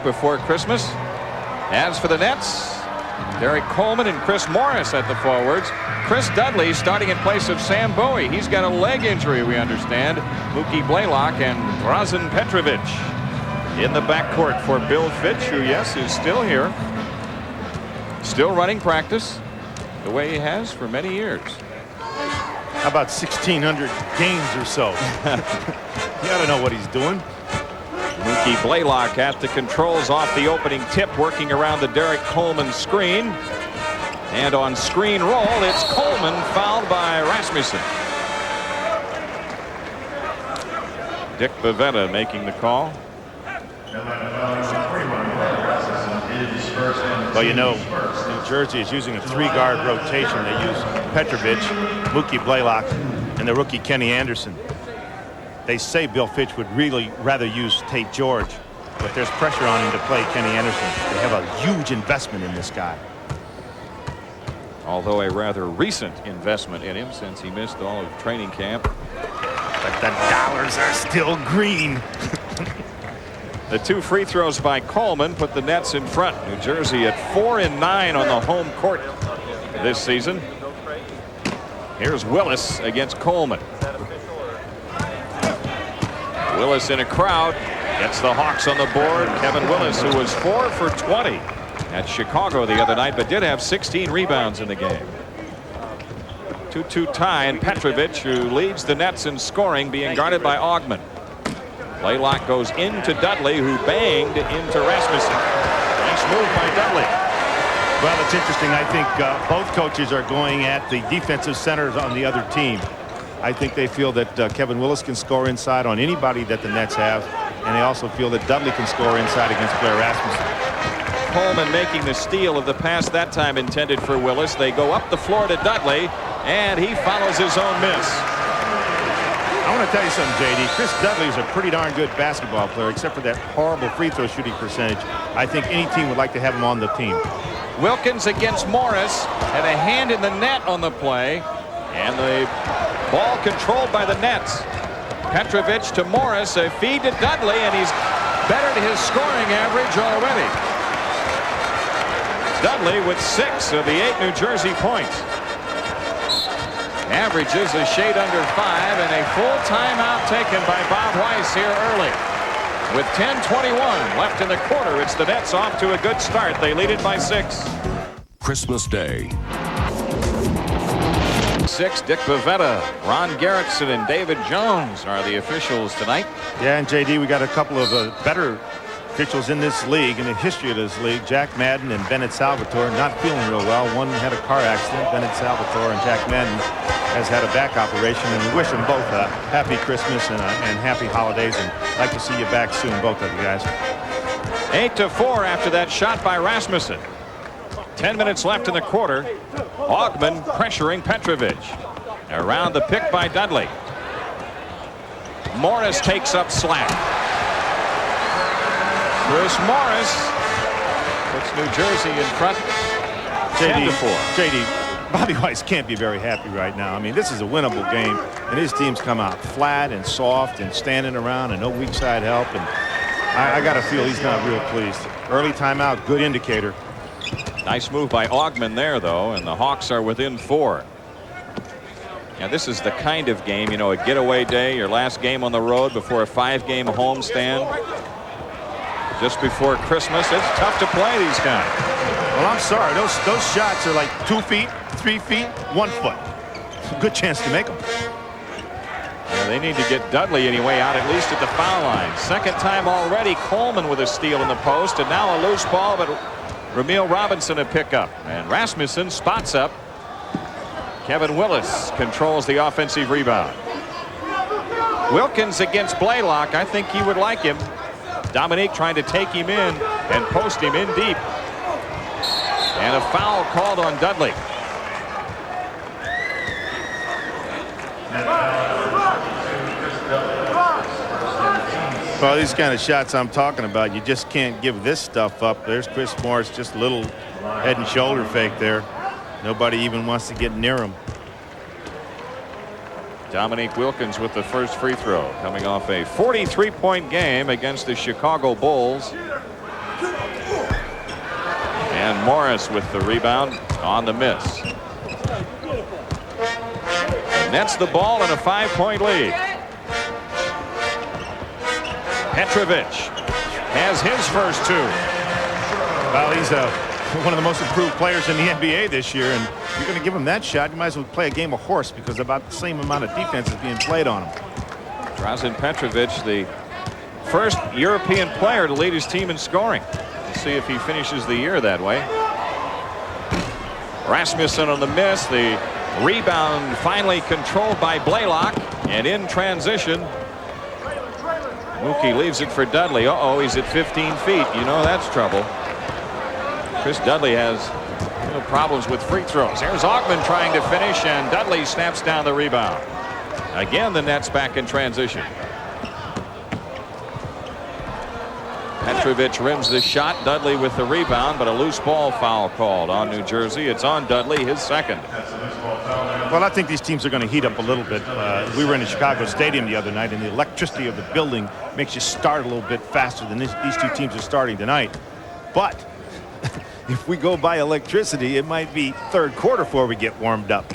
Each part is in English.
before Christmas. As for the Nets, Derek Coleman and Chris Morris at the forwards. Chris Dudley starting in place of Sam Bowie. He's got a leg injury, we understand. Mookie Blaylock and Drazen Petrovic in the backcourt for Bill Fitch, who, yes, is still here. Still running practice the way he has for many years. How about 1,600 games or so? You ought to know what he's doing. Mookie Blaylock at the controls off the opening tip, working around the Derek Coleman screen. And on screen roll, it's Coleman fouled by Rasmussen. Dick Bavetta making the call. Well, you know, New Jersey is using a 3-guard rotation. They use Petrovic, Mookie Blaylock, and the rookie Kenny Anderson. They say Bill Fitch would really rather use Tate George, but there's pressure on him to play Kenny Anderson. They have a huge investment in this guy. Although a rather recent investment in him since he missed all of training camp. But the dollars are still green. The 2 free throws by Coleman put the Nets in front. New Jersey at 4-9 on the home court this season. Here's Willis against Coleman. Willis in a crowd gets the Hawks on the board. Kevin Willis, who was 4 for 20 at Chicago the other night, but did have 16 rebounds in the game. 2-2 tie, and Petrovic, who leads the Nets in scoring, being guarded by Augman. Blaylock goes into Dudley, who banged into Rasmussen. Nice move by Dudley. Well, it's interesting. I think both coaches are going at the defensive centers on the other team. I think they feel that Kevin Willis can score inside on anybody that the Nets have, and they also feel that Dudley can score inside against Blair Rasmussen. Coleman making the steal of the pass that time intended for Willis. They go up the floor to Dudley, and he follows his own miss. I want to tell you something, J.D. Chris Dudley is a pretty darn good basketball player, except for that horrible free throw shooting percentage. I think any team would like to have him on the team. Wilkins against Morris, had a hand in the net on the play, and the ball controlled by the Nets. Petrovic to Morris, a feed to Dudley, and he's bettered his scoring average already. Dudley with 6 of the 8 New Jersey points. Averages a shade under 5, and a full timeout taken by Bob Weiss here early. With 10:21 left in the quarter, it's the Nets off to a good start. They lead it by 6. Christmas Day. 6, Dick Bavetta, Ron Gerritsen, and David Jones are the officials tonight. Yeah, and J.D., we got a couple of better officials in this league, in the history of this league. Jack Madden and Bennett Salvatore not feeling real well. One had a car accident, Bennett Salvatore, and Jack Madden has had a back operation, and we wish them both a happy Christmas and happy holidays, and like to see you back soon, both of you guys. 8-4 after that shot by Rasmussen. 10 minutes left in the quarter. Augman pressuring Petrovic. Around the pick by Dudley. Morris takes up slack. Chris Morris puts New Jersey in front. 10-4. JD, Bobby Weiss can't be very happy right now. I mean, this is a winnable game, and his team's come out flat and soft and standing around and no weak side help, and I got to feel he's not real pleased. Early timeout, good indicator. Nice move by Augman there, though, and the Hawks are within 4. Now, this is the kind of game, you know, a getaway day, your last game on the road before a 5-game homestand. Just before Christmas, it's tough to play these guys. Well, I'm sorry. Those shots are like 2 feet, 3 feet, 1 foot. It's a good chance to make them. Yeah, they need to get Dudley anyway out at least at the foul line. Second time already, Coleman with a steal in the post, and now a loose ball, but Ramil Robinson a pickup, and Rasmussen spots up. Kevin Willis controls the offensive rebound. Wilkins against Blaylock. I think he would like him. Dominique trying to take him in and post him in deep. And a foul called on Dudley. Well, these kind of shots I'm talking about, you just can't give this stuff up. There's Chris Morris, just a little head and shoulder fake there. Nobody even wants to get near him. Dominique Wilkins with the first free throw, coming off a 43-point game against the Chicago Bulls. And Morris with the rebound on the miss. Nets the ball in a 5-point lead. Petrovic has his first two. Well, he's one of the most improved players in the NBA this year, and if you're going to give him that shot, you might as well play a game of horse, because about the same amount of defense is being played on him. Dražen Petrović, the first European player to lead his team in scoring. Let's see if he finishes the year that way. Rasmussen on the miss. The rebound finally controlled by Blaylock, and in transition, Mookie leaves it for Dudley. Uh-oh, he's at 15 feet. You know that's trouble. Chris Dudley has no problems with free throws. Here's Augman trying to finish, and Dudley snaps down the rebound. Again, the Nets back in transition. Petrovic rims the shot. Dudley with the rebound, but a loose ball foul called on New Jersey. It's on Dudley, his second. Well, I think these teams are going to heat up a little bit. We were in the Chicago Stadium the other night, and the electricity of the building makes you start a little bit faster than these two teams are starting tonight. But if we go by electricity, it might be third quarter before we get warmed up.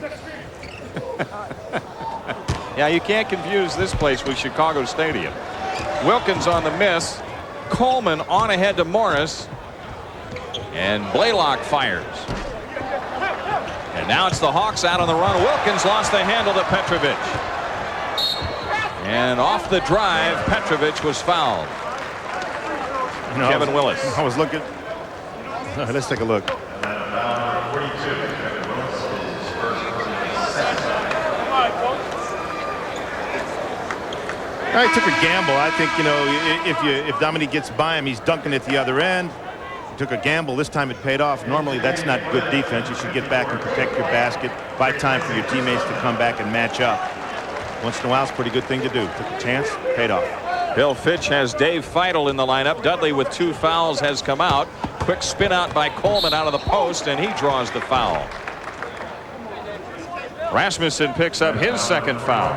Yeah, you can't confuse this place with Chicago Stadium. Wilkins on the miss. Coleman on ahead to Morris, and Blaylock fires. And now it's the Hawks out on the run. Wilkins lost the handle to Petrovic, and off the drive, Petrovic was fouled. Kevin Willis. I was looking. Let's take a look. I took a gamble. I think, you know, if Dominique gets by him, he's dunking at the other end. He took a gamble. This time it paid off. Normally, that's not good defense. You should get back and protect your basket. Buy time for your teammates to come back and match up. Once in a while, it's a pretty good thing to do. Took a chance, paid off. Bill Fitch has Dave Feitl in the lineup. Dudley with 2 fouls has come out. Quick spin out by Coleman out of the post, and he draws the foul. Rasmussen picks up his second foul.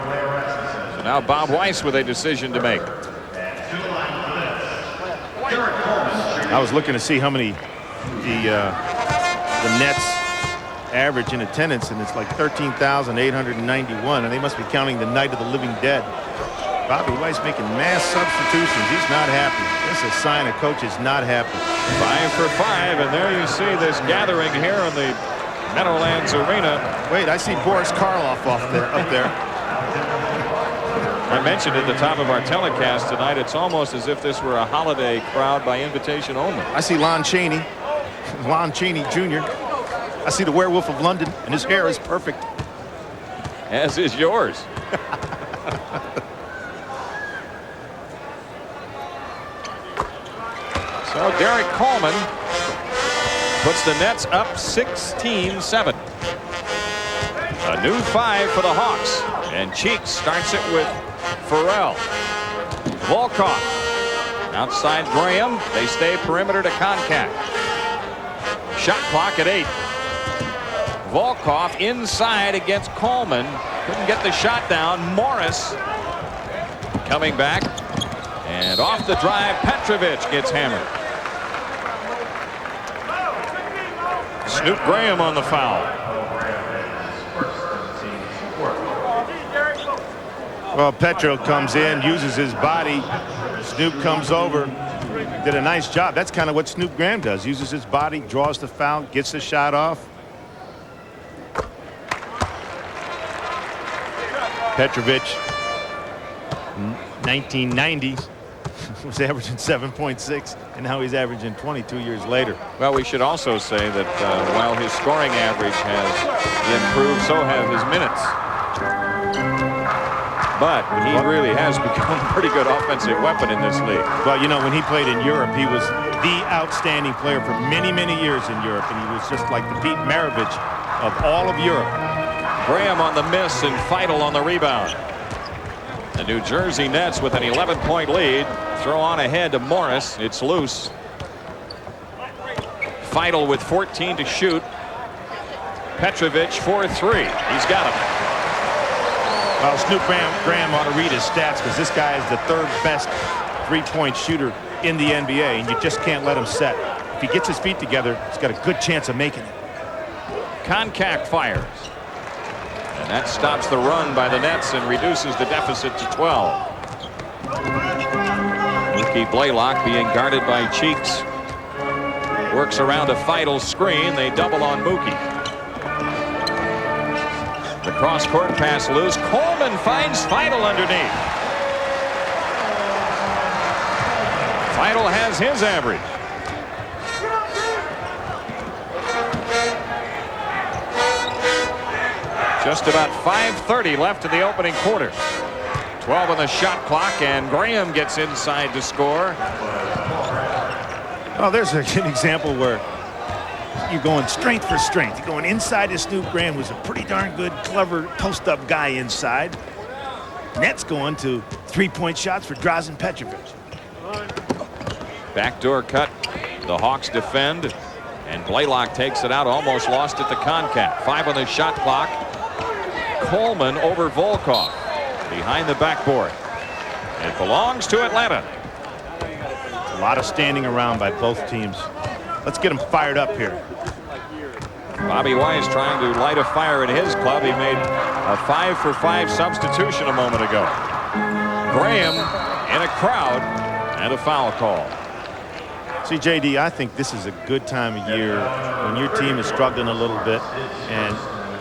So now Bob Weiss with a decision to make. I was looking to see how many the Nets average in attendance, and it's like 13,891, and they must be counting the night of the living dead. Bobby Weiss making mass substitutions. He's not happy. This is a sign a coach is not happy. 5 for 5, and there you see this gathering here in the Meadowlands Arena. Wait, I see Boris Karloff up there. I mentioned at the top of our telecast tonight, it's almost as if this were a holiday crowd by invitation only. I see Lon Chaney Jr. I see the Werewolf of London, and his hair is perfect. As is yours. So Derek Coleman puts the Nets up 16-7. A new 5 for the Hawks. And Cheeks starts it with Farrell. Volkov outside Graham. They stay perimeter to Koncak. Shot clock at 8. Volkov inside against Coleman. Couldn't get the shot down. Morris coming back. And off the drive, Petrovic gets hammered. Snoop Graham on the foul. Well, Petro comes in, uses his body. Snoop comes over, did a nice job. That's kind of what Snoop Graham does. Uses his body, draws the foul, gets the shot off. Petrovic, 1990s, was averaging 7.6, and now he's averaging 22 years later. Well, we should also say that while his scoring average has improved, so have his minutes. But he really has become a pretty good offensive weapon in this league. Well, you know, when he played in Europe, he was the outstanding player for many, many years in Europe, and he was just like the Pete Maravich of all of Europe. Graham on the miss and Feitl on the rebound. The New Jersey Nets with an 11-point lead. Throw on ahead to Morris. It's loose. Feitl with 14 to shoot. Petrovic for 3. He's got him. Well, Snoop Graham ought to read his stats, because this guy is the 3rd best three-point shooter in the NBA, and you just can't let him set. If he gets his feet together, he's got a good chance of making it. Koncak fires. And that stops the run by the Nets and reduces the deficit to 12. Mookie Blaylock being guarded by Cheeks. Works around a Feidel screen. They double on Mookie. The cross-court pass loose. Coleman finds Feidel underneath. Feidel has his average. Just about 5:30 left in the opening quarter. 12 on the shot clock, and Graham gets inside to score. Well, there's an example where you're going strength for strength. You're going inside to Snoop Graham, who's a pretty darn good, clever post-up guy inside. Nets going to three-point shots for Drazen Petrovic. Backdoor cut. The Hawks defend, and Blaylock takes it out. Almost lost at the Koncak. 5 on the shot clock. Coleman over Volkov behind the backboard. It belongs to Atlanta. A lot of standing around by both teams. Let's get them fired up here. Bobby Weiss trying to light a fire at his club. He made a 5-for-5 substitution a moment ago. Graham in a crowd and a foul call. See, JD, I think this is a good time of year when your team is struggling a little bit and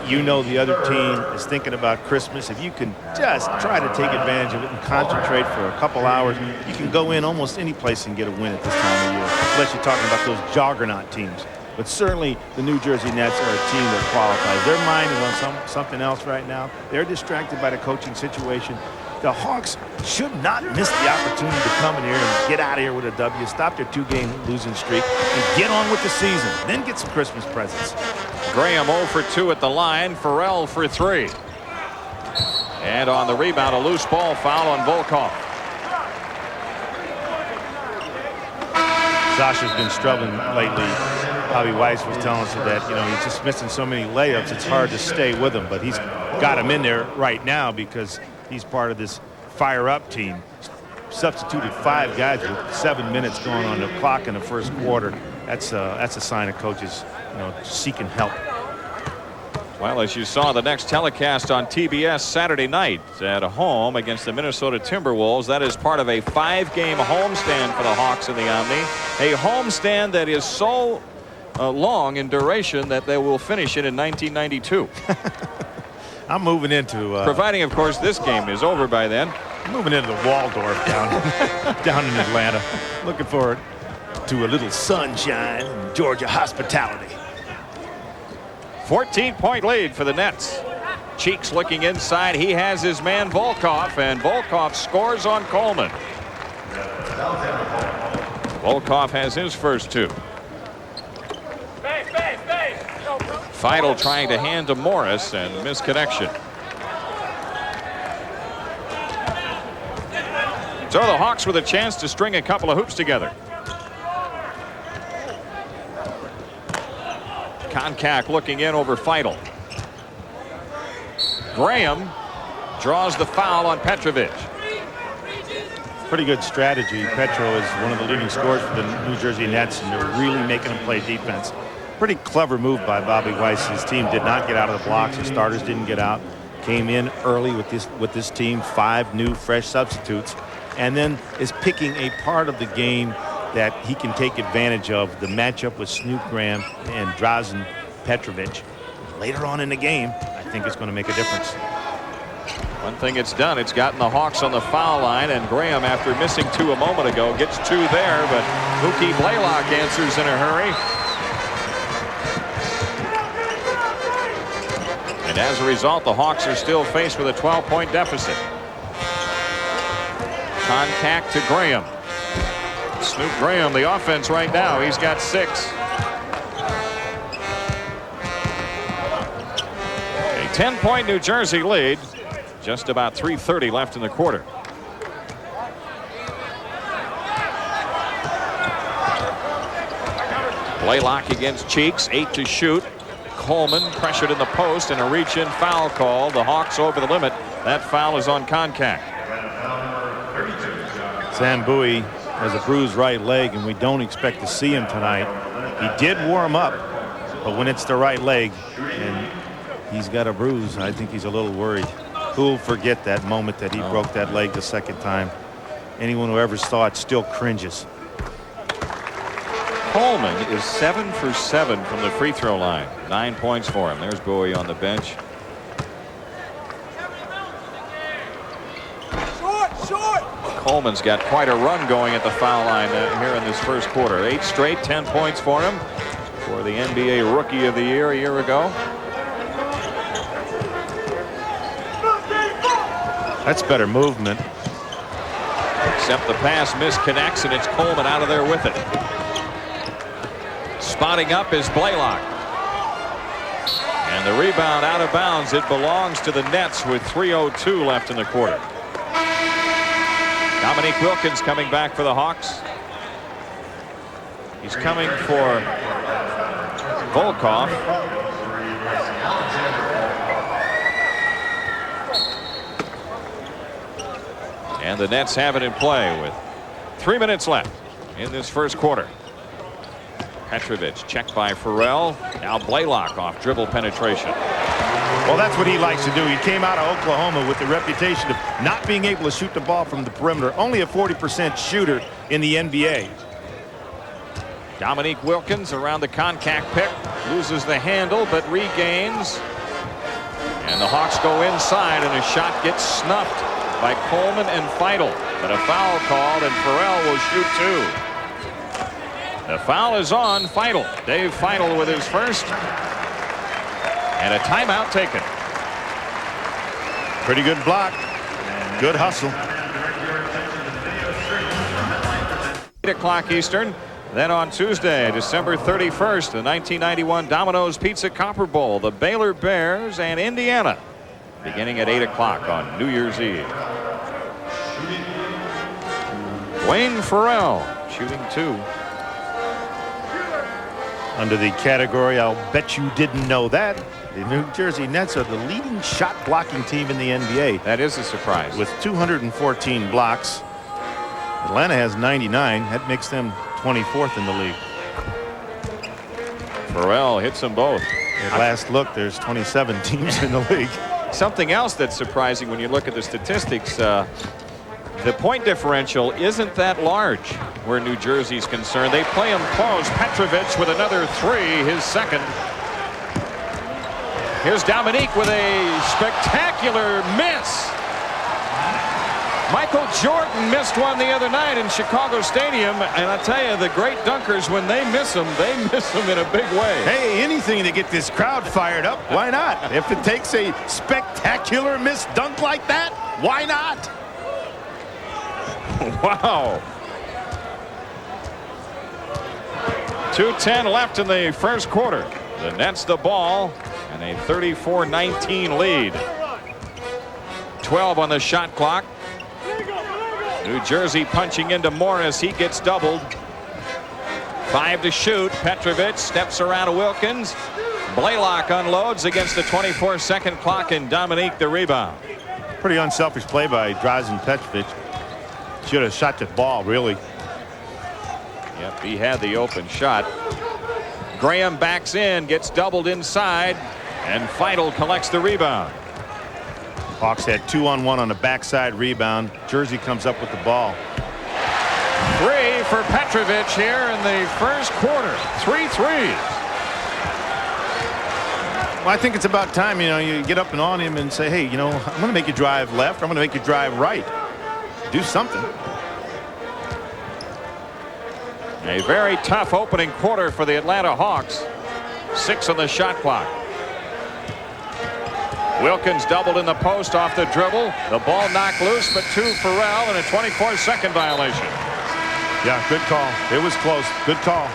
you know the other team is thinking about Christmas. If you can just try to take advantage of it and concentrate for a couple hours, you can go in almost any place and get a win at this time of year, unless you're talking about those juggernaut teams. But certainly the New Jersey Nets are a team that qualifies. Their mind is on something else right now. They're distracted by the coaching situation. The Hawks should not miss the opportunity to come in here and get out of here with a W, stop their 2-game losing streak, and get on with the season. Then get some Christmas presents. Graham 0 for 2 at the line. Farrell for 3. And on the rebound, a loose ball foul on Volkov. Sasha's been struggling lately. Bobby Weiss was telling us that, he's just missing so many layups, it's hard to stay with him. But he's got him in there right now because he's part of this fire-up team. Substituted 5 guys with 7 minutes going on the clock in the first quarter. That's a sign of coaches, seeking help. Well, as you saw, the next telecast on TBS Saturday night at home against the Minnesota Timberwolves. That is part of a 5-game homestand for the Hawks in the Omni. A homestand that is so long in duration that they will finish it in 1992. I'm moving into... providing, of course, this game is over by then. I'm moving into the Waldorf down in Atlanta. Looking forward to a little sunshine and Georgia hospitality. 14-point lead for the Nets. Cheeks looking inside. He has his man Volkov, and Volkov scores on Coleman. Volkov has his first 2. Feidel trying to hand to Morris and misconnection. So the Hawks with a chance to string a couple of hoops together. Koncak looking in over Feidel. Graham draws the foul on Petrovic. Pretty good strategy. Petro is one of the leading scorers for the New Jersey Nets, and they're really making him play defense. Pretty clever move by Bobby Weiss. His team did not get out of the blocks. The starters didn't get out. Came in early with this team, 5 new fresh substitutes, and then is picking a part of the game that he can take advantage of, the matchup with Snoop Graham and Drazen Petrović. Later on in the game, I think it's going to make a difference. One thing it's done, it's gotten the Hawks on the foul line, and Graham, after missing 2 a moment ago, gets 2 there, but Mookie Blaylock answers in a hurry. And as a result, the Hawks are still faced with a 12-point deficit. Koncak to Graham. Snoop Graham, the offense right now. He's got 6. A 10-point New Jersey lead. Just about 3:30 left in the quarter. Blaylock against Cheeks. 8 to shoot. Coleman pressured in the post and a reach-in foul call. The Hawks over the limit. That foul is on Koncak. Sam Bowie has a bruised right leg, and we don't expect to see him tonight. He did warm up, but when it's the right leg and he's got a bruise, I think he's a little worried. Who'll forget that moment that he broke that leg the second time? Anyone who ever saw it still cringes. Coleman is 7 for 7 from the free throw line. 9 points for him. There's Bowie on the bench. Coleman's got quite a run going at the foul line here in this first quarter. 8 straight, 10 points for him. For the NBA Rookie of the Year a year ago. That's better movement. Except the pass misconnects, and it's Coleman out of there with it. Spotting up is Blaylock. And the rebound out of bounds. It belongs to the Nets with 3:02 left in the quarter. Dominique Wilkins coming back for the Hawks. He's coming for Volkov. And the Nets have it in play with 3 minutes left in this first quarter. Petrović checked by Farrell. Now Blaylock off dribble penetration. Well, that's what he likes to do. He came out of Oklahoma with the reputation of not being able to shoot the ball from the perimeter. Only a 40% shooter in the NBA. Dominique Wilkins around the contact pick. Loses the handle but regains. And the Hawks go inside, and a shot gets snuffed by Coleman and Feidel. But a foul called, and Farrell will shoot two. The foul is on Feidel. Dave Feidel with his first. And a timeout taken. Pretty good block. Good hustle. 8 o'clock Eastern. Then on Tuesday, December 31st, the 1991 Domino's Pizza Copper Bowl, the Baylor Bears and Indiana, beginning at 8 o'clock on New Year's Eve. Wayne Farrell shooting two. Under the category, I'll bet you didn't know that, the New Jersey Nets are the leading shot blocking team in the NBA. That is a surprise. With 214 blocks. Atlanta has 99. That makes them 24th in the league. Farrell hits them both. At last look, there's 27 teams in the league. Something else that's surprising when you look at the statistics, the point differential isn't that large where New Jersey's concerned. They play him close. Petrović with another three, his second. Here's Dominique with a spectacular miss. Michael Jordan missed one the other night in Chicago Stadium, and I tell you, the great dunkers, when they miss them in a big way. Hey, anything to get this crowd fired up, why not? If it takes a spectacular missed dunk like that, why not? Wow. 2:10 left in the first quarter. The Nets the ball and a 34-19 lead. 12 on the shot clock. New Jersey punching into Morris. He gets doubled. 5 to shoot. Petrović steps around to Wilkins. Blaylock unloads against the 24-second clock, and Dominique the rebound. Pretty unselfish play by Drazen Petrović. Should have shot the ball, really. Yep, he had the open shot. Graham backs in, gets doubled inside, and Feidel collects the rebound. Hawks had 2-on-1 on the backside rebound. Jersey comes up with the ball. 3 for Petrović here in the first quarter. 3 threes. Well, I think it's about time, you get up and on him and say, hey, I'm going to make you drive left. I'm going to make you drive right. Do something. A very tough opening quarter for the Atlanta Hawks. 6 on the shot clock. Wilkins doubled in the post off the dribble. The ball knocked loose, but 2 Farrell and a 24-second violation. Yeah, good call. It was close. Good call.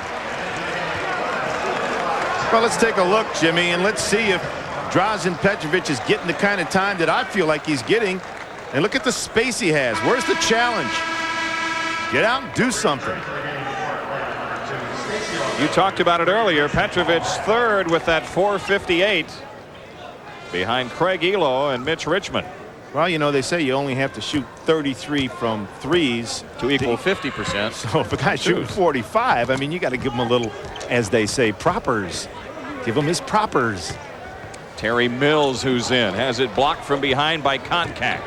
Well, let's take a look, Jimmy, and let's see if Dražen Petrović is getting the kind of time that I feel like he's getting. And look at the space he has. Where's the challenge? Get out and do something. You talked about it earlier. Petrović third with that 4:58 behind Craig Elo and Mitch Richmond. Well, you know, they say you only have to shoot 33 from threes to equal 50%. So if a guy's shooting 45, I mean, you got to give him a little, as they say, propers. Give him his propers. Terry Mills, who's in, has it blocked from behind by Koncak.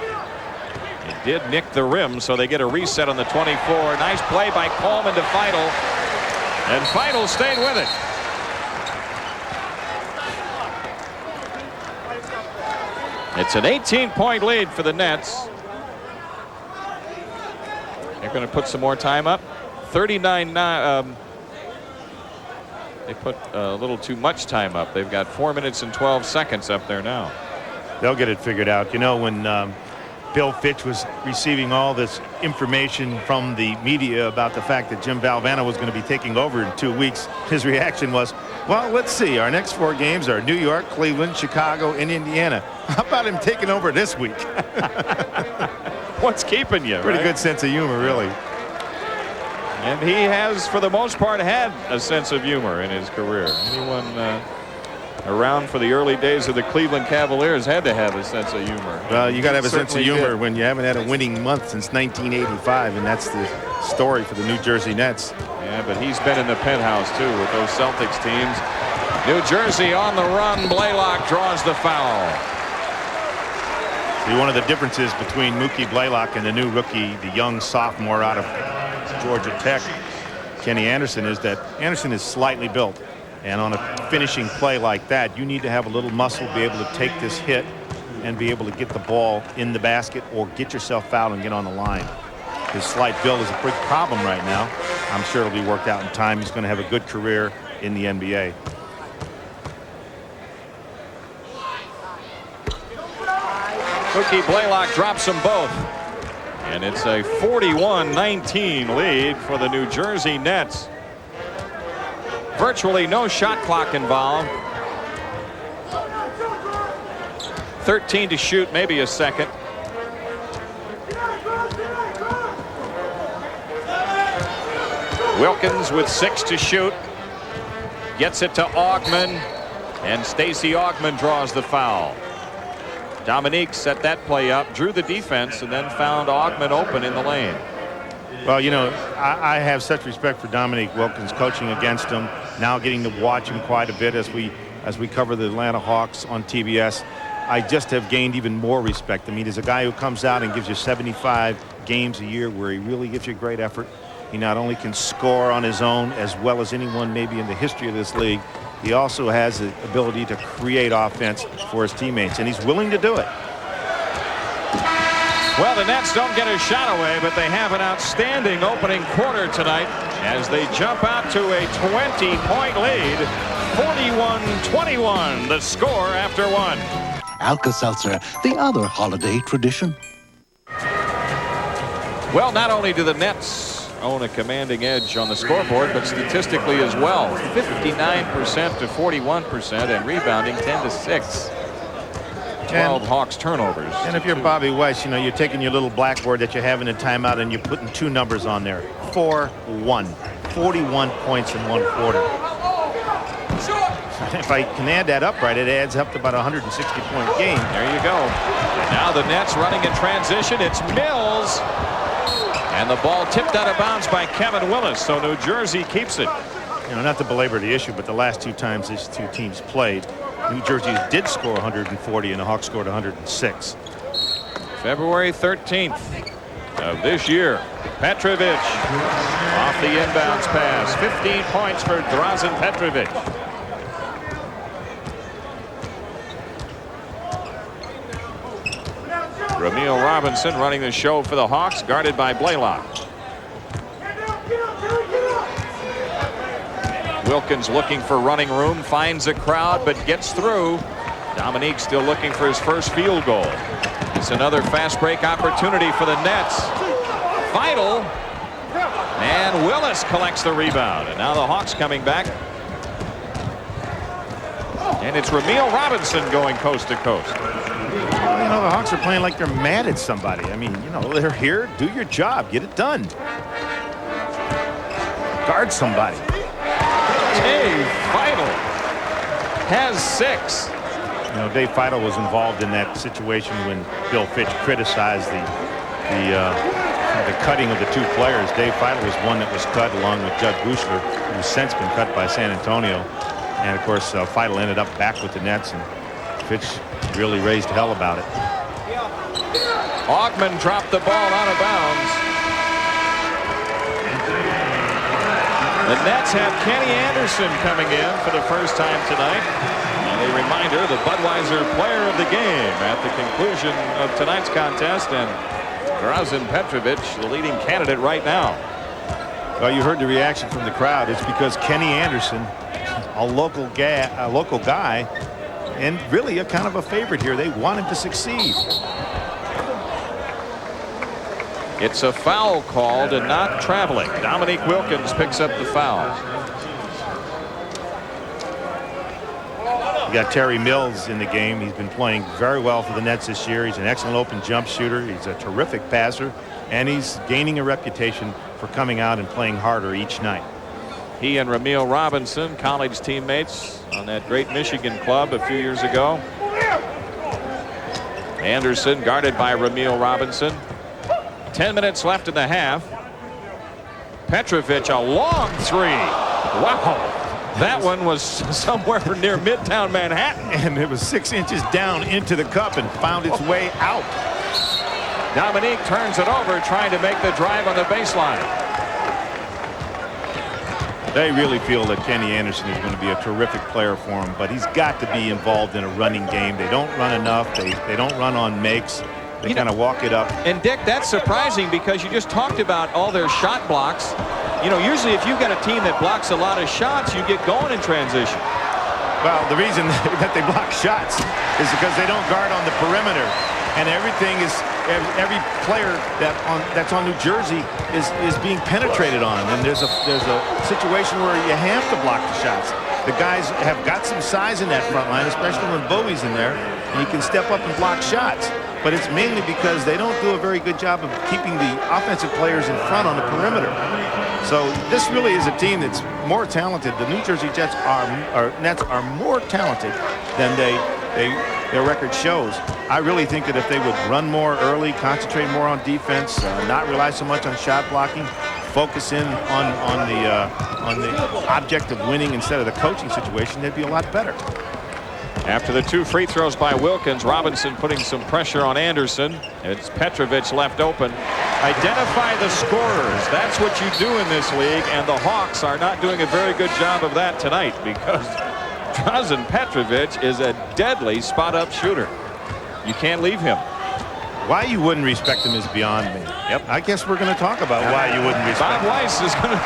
It did nick the rim, so they get a reset on the 24. Nice play by Coleman to Feidel. And Feidel stayed with it. It's an 18-point lead for the Nets. They're going to put some more time up. 39-9. They put a little too much time up. They've got 4 minutes and 12 seconds up there now. They'll get it figured out. You know, when Bill Fitch was receiving all this information from the media about the fact that Jim Valvano was going to be taking over in 2 weeks, his reaction was, well, let's see. Our next 4 games are New York, Cleveland, Chicago, and Indiana. How about him taking over this week? What's keeping you? Pretty right? good sense of humor, really. And he has, for the most part, had a sense of humor in his career. Anyone around for the early days of the Cleveland Cavaliers had to have a sense of humor. Well, you got to have a sense of humor did. when you haven't had a winning month since 1985, and that's the story for the New Jersey Nets. Yeah, but he's been in the penthouse, too, with those Celtics teams. New Jersey on the run. Blaylock draws the foul. See, one of the differences between Mookie Blaylock and the new rookie, the young sophomore out of Georgia Tech, Kenny Anderson, is that Anderson is slightly built. And on a finishing play like that, you need to have a little muscle, be able to take this hit and be able to get the ball in the basket or get yourself fouled and get on the line. His slight build is a big problem right now. I'm sure it'll be worked out in time. He's going to have a good career in the NBA. Mookie Blaylock drops them both. And it's a 41-19 lead for the New Jersey Nets. Virtually no shot clock involved. 13 to shoot, maybe a second. Wilkins with 6 to shoot. Gets it to Augman. And Stacey Augman draws the foul. Dominique set that play up, drew the defense, and then found Augman open in the lane. Well, you know, I have such respect for Dominique Wilkins, coaching against him, now getting to watch him quite a bit as we cover the Atlanta Hawks on TBS. I just have gained even more respect. I mean, he's a guy who comes out and gives you 75 games a year where he really gives you great effort. He not only can score on his own as well as anyone maybe in the history of this league, he also has the ability to create offense for his teammates, and he's willing to do it. Well, the Nets don't get a shot away, but they have an outstanding opening quarter tonight as they jump out to a 20-point lead. 41-21, the score after 1. Alka-Seltzer, the other holiday tradition. Well, not only do the Nets own a commanding edge on the scoreboard, but statistically as well. 59% to 41%, and rebounding 10 to 6. 12 Hawks turnovers. And if you're Bobby Weiss, you know, you're taking your little blackboard that you have in a timeout and you're putting 2 numbers on there. 4-1. 41 points in 1 quarter. If I can add that up right, it adds up to about a 160-point game. There you go. And now the Nets running in transition. It's Mills. And the ball tipped out of bounds by Kevin Willis, so New Jersey keeps it. You know, not to belabor the issue, but the last 2 times these 2 teams played, New Jersey did score 140 and the Hawks scored 106. February 13th of this year. Petrovic off the inbounds pass. 15 points for Drazen Petrovic. Ramil Robinson running the show for the Hawks, guarded by Blaylock. Wilkins looking for running room, finds a crowd, but gets through. Dominique still looking for his first field goal. It's another fast break opportunity for the Nets. Feidel, and Willis collects the rebound. And now the Hawks coming back. And it's Ramil Robinson going coast to coast. You know, the Hawks are playing like they're mad at somebody. I mean, you know, they're here, do your job, get it done. Guard somebody. Hey, Feidel has 6. You know, Dave Feidel was involved in that situation when Bill Fitch criticized the cutting of the two players. Dave Feidel was one that was cut along with Judd Buechler, who's since been cut by San Antonio. And of course, Feidel ended up back with the Nets, and Fitch really raised hell about it. Augman dropped the ball out of bounds. The Nets have Kenny Anderson coming in for the first time tonight. And a reminder, the Budweiser player of the game at the conclusion of tonight's contest, and Drazen Petrovic, the leading candidate right now. Well, you heard the reaction from the crowd. It's because Kenny Anderson, a local guy, and really a kind of a favorite here. They want him to succeed. It's a foul called and not traveling. Dominique Wilkins picks up the foul. You got Terry Mills in the game. He's been playing very well for the Nets this year. He's an excellent open jump shooter. He's a terrific passer, and he's gaining a reputation for coming out and playing harder each night. He and Ramil Robinson, college teammates on that great Michigan club a few years ago. Anderson guarded by Ramil Robinson. 10 minutes left in the half. Petrovic, a long three. Wow. That one was somewhere near Midtown Manhattan. And it was 6 inches down into the cup and found its way out. Dominique turns it over, trying to make the drive on the baseline. They really feel that Kenny Anderson is going to be a terrific player for him, but he's got to be involved in a running game. They don't run enough. They don't run on makes. They kind of walk it up. And Dick, that's surprising because you just talked about all their shot blocks. You know, usually if you've got a team that blocks a lot of shots, you get going in transition. Well, the reason that they block shots is because they don't guard on the perimeter. And everything is, every player that's on New Jersey is being penetrated on. And there's a situation where you have to block the shots. The guys have got some size in that front line, especially when Bowie's in there, and he can step up and block shots. But it's mainly because they don't do a very good job of keeping the offensive players in front on the perimeter. So this really is a team that's more talented. The New Jersey Nets are more talented than their record shows. I really think that if they would run more early, concentrate more on defense, not rely so much on shot blocking, focus in on the object of winning instead of the coaching situation, they'd be a lot better. After the two free throws by Wilkins, Robinson putting some pressure on Anderson. It's Petrovic left open. Identify the scorers. That's what you do in this league, and the Hawks are not doing a very good job of that tonight because Drazen Petrovic is a deadly spot-up shooter. You can't leave him. Why you wouldn't respect him is beyond me. Yep. I guess we're going to talk about why you wouldn't respect him. Bob Weiss is going to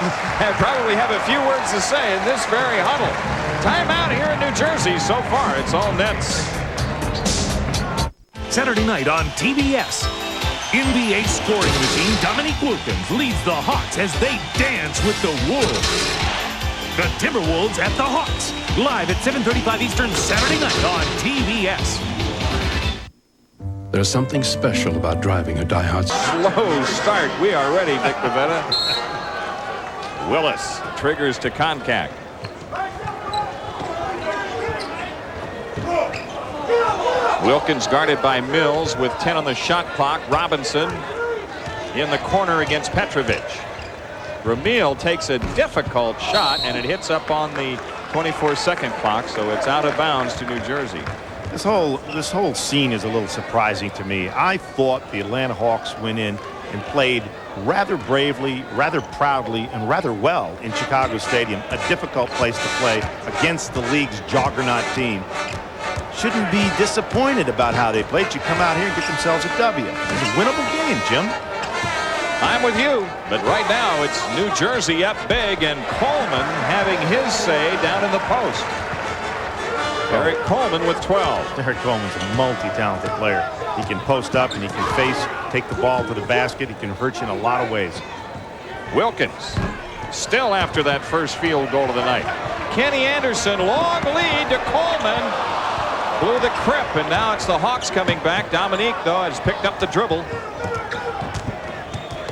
probably have a few words to say in this very huddle. Timeout here in New Jersey. So far, it's all Nets. Saturday night on TBS. NBA scoring machine Dominique Wilkins leads the Hawks as they dance with the Wolves. The Timberwolves at the Hawks. Live at 7:35 Eastern Saturday night on TBS. There's something special about driving a diehard. Slow start. We are ready, Dick Bavetta. Willis triggers to contact. Wilkins guarded by Mills with 10 on the shot clock. Robinson in the corner against Petrovic. Ramil takes a difficult shot and it hits up on the 24-second clock, so it's out of bounds to New Jersey. This whole scene is a little surprising to me. I thought the Atlanta Hawks went in and played rather bravely, rather proudly, and rather well in Chicago Stadium, a difficult place to play against the league's juggernaut team. Shouldn't be disappointed about how they played. You come out here and get themselves a W. It's a winnable game, Jim. I'm with you, but right now it's New Jersey up big, and Coleman having his say down in the post. Derek Coleman with 12. Derek Coleman's a multi-talented player. He can post up and he can take the ball to the basket. He can hurt you in a lot of ways. Wilkins still after that first field goal of the night. Kenny Anderson, long lead to Coleman. Blew the crip, and now it's the Hawks coming back. Dominique, though, has picked up the dribble.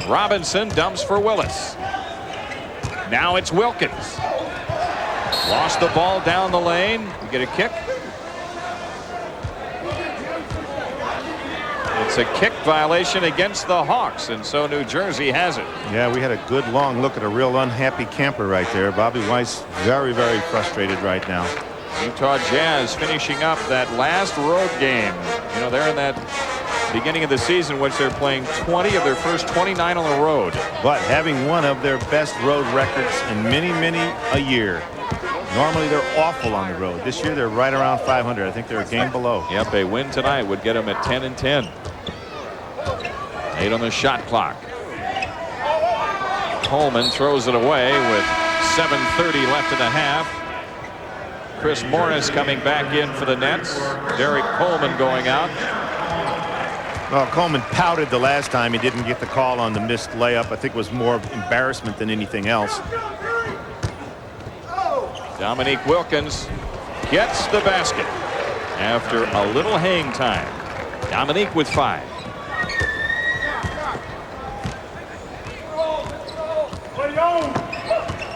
Robinson dumps for Willis. Now it's Wilkins. Lost the ball down the lane. We get a kick. It's a kick violation against the Hawks, and so New Jersey has it. Yeah, we had a good long look at a real unhappy camper right there. Bobby Weiss very, very frustrated right now. Utah Jazz finishing up that last road game. You know, they're in that beginning of the season, which they're playing 20 of their first 29 on the road. But having one of their best road records in many, many a year. Normally they're awful on the road. This year they're right around 500. I think they're a game below. Yep, a win tonight would get them at 10-10. 8 on the shot clock. Coleman throws it away with 7:30 left in the half. Chris Morris coming back in for the Nets. Derek Coleman going out. Well, Coleman pouted the last time he didn't get the call on the missed layup. I think it was more embarrassment than anything else. Dominique Wilkins gets the basket after a little hang time. Dominique with 5.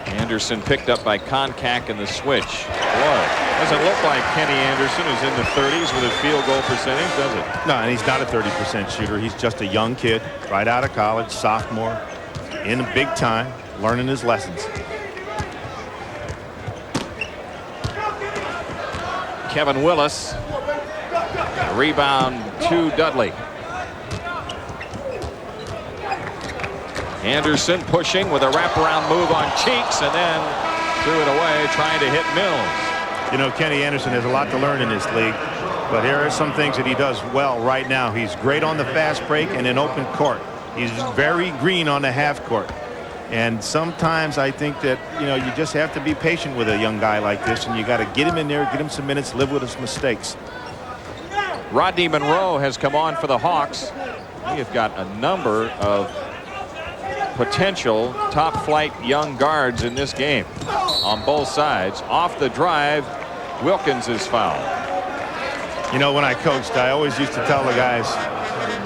Anderson picked up by Koncak in the switch. Boy, doesn't look like Kenny Anderson, who's in the 30s with a field goal percentage, does it? No, and he's not a 30% shooter. He's just a young kid right out of college, sophomore, in big time, learning his lessons. Kevin Willis. Rebound to Dudley. Anderson pushing with a wraparound move on Cheeks and then threw it away trying to hit Mills. You know, Kenny Anderson has a lot to learn in this league, but here are some things that he does well right now. He's great on the fast break and in open court. He's very green on the half court. And sometimes I think that, you know, you just have to be patient with a young guy like this, and you got to get him in there, get him some minutes, live with his mistakes. Rodney Monroe has come on for the Hawks. We have got a number of potential top flight young guards in this game on both sides. Off the drive, Wilkins is fouled. You know, when I coached, I always used to tell the guys,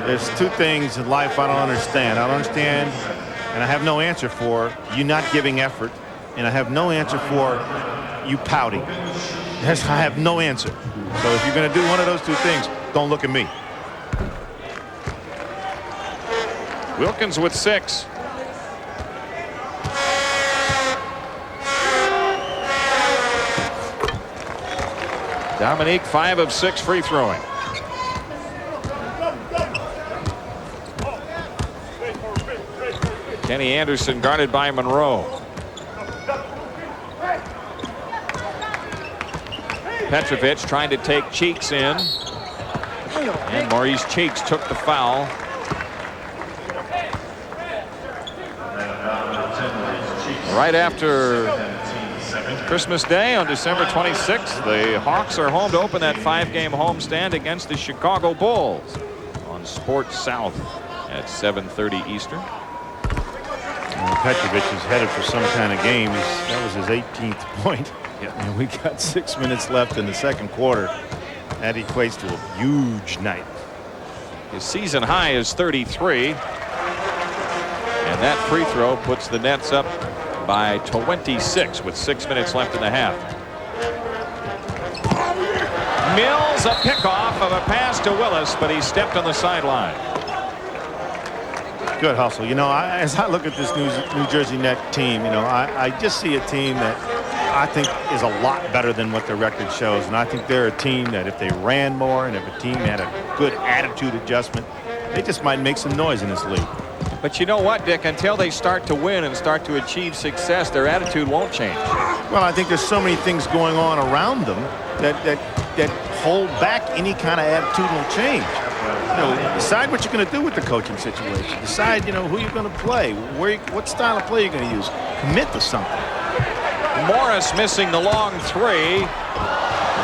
there's two things in life I don't understand. I don't understand, and I have no answer for, you not giving effort, and I have no answer for you pouting. I have no answer. So if you're going to do one of those two things, don't look at me. Wilkins with 6. Dominique 5 of 6 free throwing. Kenny Anderson guarded by Monroe. Petrovic trying to take Cheeks in. And Maurice Cheeks took the foul. Right after Christmas Day on December 26th, the Hawks are home to open that 5-game homestand against the Chicago Bulls on Sports South at 7:30 Eastern. Petrovic is headed for some kind of game. That was his 18th point. Yep. And we got 6 minutes left in the second quarter. That equates to a huge night. His season high is 33. And that free throw puts the Nets up by 26 with 6 minutes left in the half. Mills, a pickoff of a pass to Willis, but he stepped on the sideline. Good hustle. You know, as I look at this New Jersey Net team, you know, I just see a team that I think is a lot better than what their record shows. And I think they're a team that if they ran more and if a team had a good attitude adjustment, they just might make some noise in this league. But you know what, Dick? Until they start to win and start to achieve success, their attitude won't change. Well, I think there's so many things going on around them that hold back any kind of attitudinal change. You know, decide what you're going to do with the coaching situation. Decide, you know, who you're going to play, what style of play you're going to use. Commit to something. Morris missing the long 3.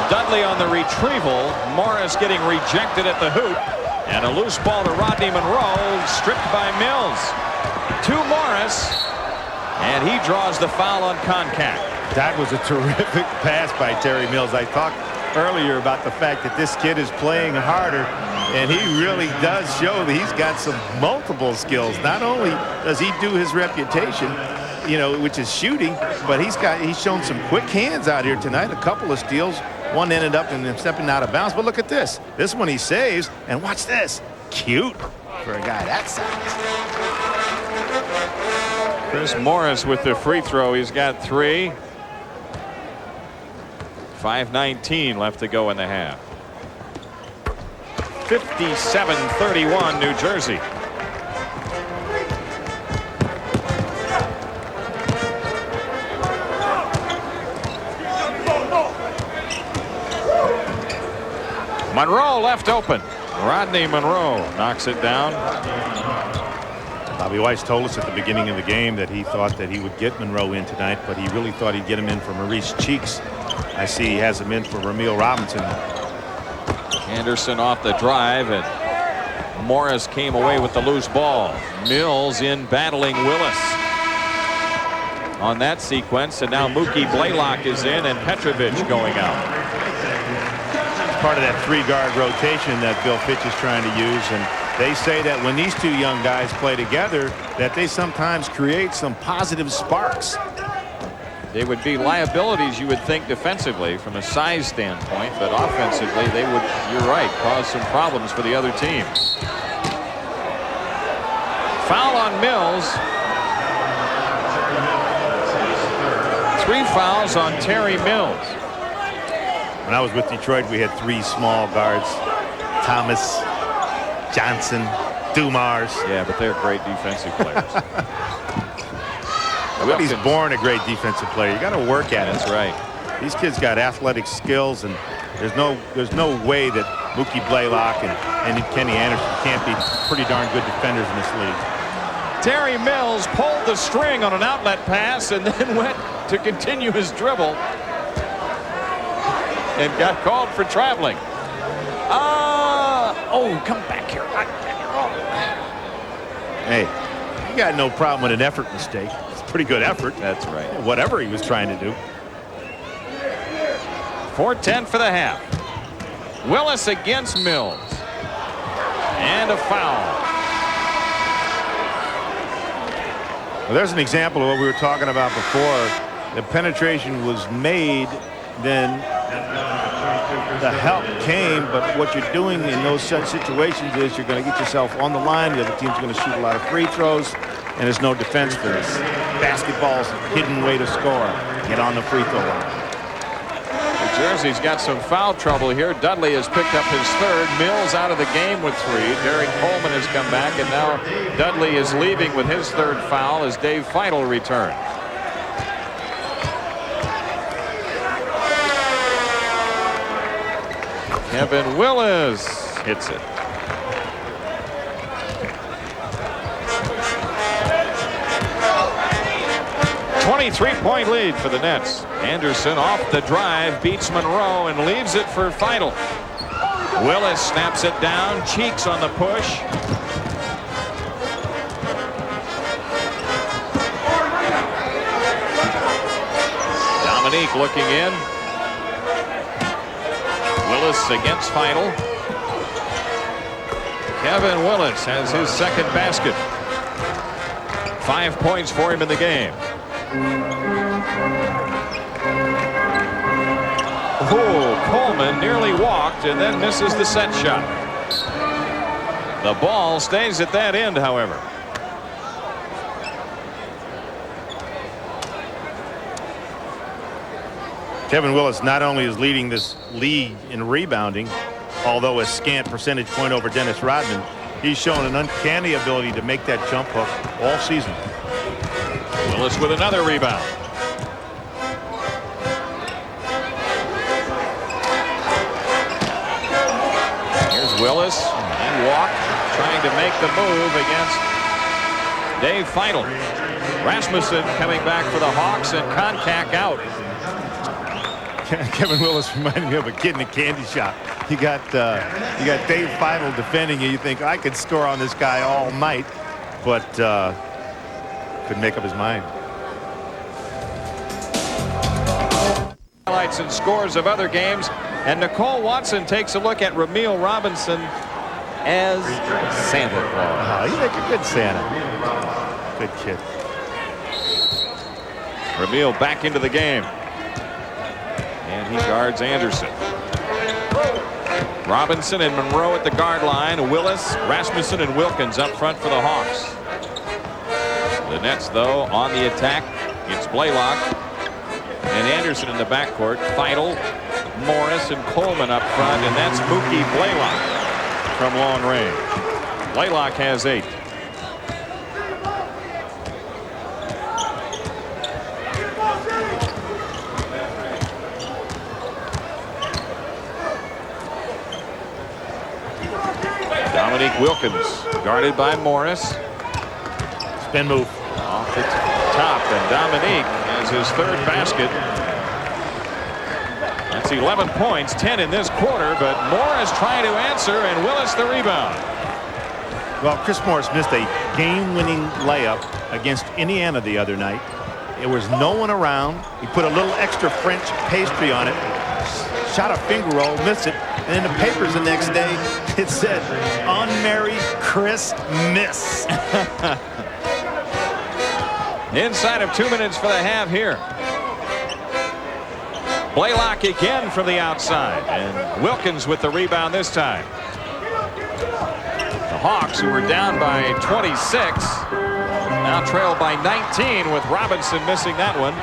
Dudley on the retrieval. Morris getting rejected at the hoop. And a loose ball to Rodney Monroe, stripped by Mills. To Morris, and he draws the foul on Koncak. That was a terrific pass by Terry Mills. I talked earlier about the fact that this kid is playing harder, and he really does show that he's got some multiple skills. Not only does he do his reputation, you know, which is shooting, but he's shown some quick hands out here tonight. A couple of steals. One ended up in him stepping out of bounds. But look at this. This one he saves. And watch this. cute for a guy that size. Chris Morris with the free throw. He's got 3. 5:19 left to go in the half. 57-31 New Jersey. Monroe left open. Rodney Monroe knocks it down. Bobby Weiss told us at the beginning of the game that he thought that he would get Monroe in tonight, but he really thought he'd get him in for Maurice Cheeks. I see he has him in for Ramil Robinson. Anderson off the drive, and Morris came away with the loose ball. Mills in battling Willis on that sequence, and now Mookie Blaylock is in and Petrovic going out. Part of that 3-guard rotation that Bill Fitch is trying to use, and they say that when these 2 young guys play together that they sometimes create some positive sparks. They would be liabilities, you would think, defensively from a size standpoint, but offensively they would, you're right, cause some problems for the other team. Foul on Mills. 3 fouls on Terry Mills. When I was with Detroit, we had 3 small guards: Thomas, Johnson, Dumars. Yeah, but they're great defensive players. Nobody's born a great defensive player. You got to work at it. That's right. These kids got athletic skills, and there's no way that Mookie Blaylock and Kenny Anderson can't be pretty darn good defenders in this league. Terry Mills pulled the string on an outlet pass and then went to continue his dribble and got called for traveling. Oh, come back here. Hey, you got no problem with an effort mistake. It's a pretty good effort. That's right. Whatever he was trying to do. 4:10 for the half. Willis against Mills. And a foul. Well, there's an example of what we were talking about before. The penetration was made, then the help came, but what you're doing in those such situations is you're going to get yourself on the line. The other team's going to shoot a lot of free throws, and there's no defense for this. Basketball's a hidden way to score. Get on the free throw line. New Jersey's got some foul trouble here. Dudley has picked up his 3rd. Mills out of the game with 3. Derek Coleman has come back, and now Dudley is leaving with his 3rd foul as Dave Feitl returns. Kevin Willis hits it. A 23-point lead for the Nets. Anderson off the drive, beats Monroe and leaves it for Feitl. Willis snaps it down. Cheeks on the push. Dominique looking in. Willis against Feitl. Kevin Willis has his 2nd basket. 5 points for him in the game. Oh, Coleman nearly walked and then misses the set shot. The ball stays at that end, however. Kevin Willis not only is leading this league in rebounding, although a scant percentage point over Dennis Rodman, he's shown an uncanny ability to make that jump hook all season. Willis with another rebound. Here's Willis. He walked, trying to make the move against Dave Feitl. Rasmussen coming back for the Hawks, and Koncak out. Kevin Willis reminded me of a kid in a candy shop. You got Dave Feitl defending you. You think, I could score on this guy all night, but couldn't make up his mind. Highlights and scores of other games, and Nicole Watson takes a look at Ramil Robinson as Santa Claus. Oh, you make a good Santa. Good kid. Ramil back into the game. And he guards Anderson. Robinson and Monroe at the guard line. Willis, Rasmussen, and Wilkins up front for the Hawks. The Nets, though, on the attack. It's Blaylock and Anderson in the backcourt. Feidel, Morris, and Coleman up front, and that's Mookie Blaylock from long range. Blaylock has 8. Wilkins guarded by Morris. Spin move off the top, and Dominique has his 3rd basket. That's 11 points, 10 in this quarter, but Morris trying to answer, and Willis the rebound. Well, Chris Morris missed a game-winning layup against Indiana the other night. There was no one around. He put a little extra French pastry on it, shot a finger roll, missed it, and in the papers the next day it said, unmarried Chris miss. Inside of 2 minutes for the half here. Blaylock again from the outside, and Wilkins with the rebound this time. The Hawks, who were down by 26, now trail by 19 with Robinson missing that one.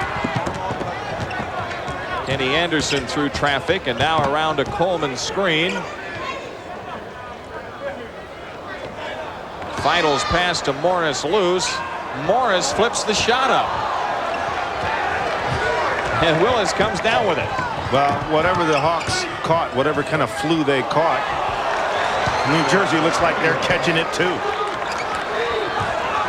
Kenny Anderson through traffic, and now around a Coleman screen. Feidel's pass to Morris loose. Morris flips the shot up, and Willis comes down with it. Well, whatever the Hawks caught, whatever kind of flu they caught, New Jersey looks like they're catching it too.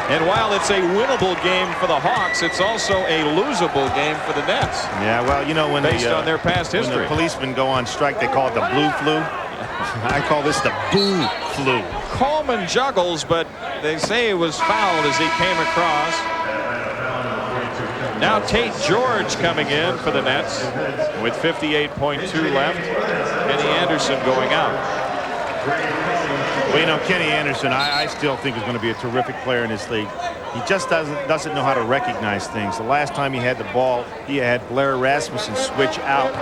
And while it's a winnable game for the Hawks, it's also a losable game for the Nets. Yeah, well, you know, when based on their past history, when the policemen go on strike, they call it the blue flu. I call this the boo flu. Coleman juggles, but they say it was fouled as he came across. Now Tate George coming in for the Nets with 58.2 left. Kenny Anderson going out. Well, you know, Kenny Anderson, I still think is going to be a terrific player in this league. He just doesn't know how to recognize things. The last time he had the ball, he had Blair Rasmussen switch out,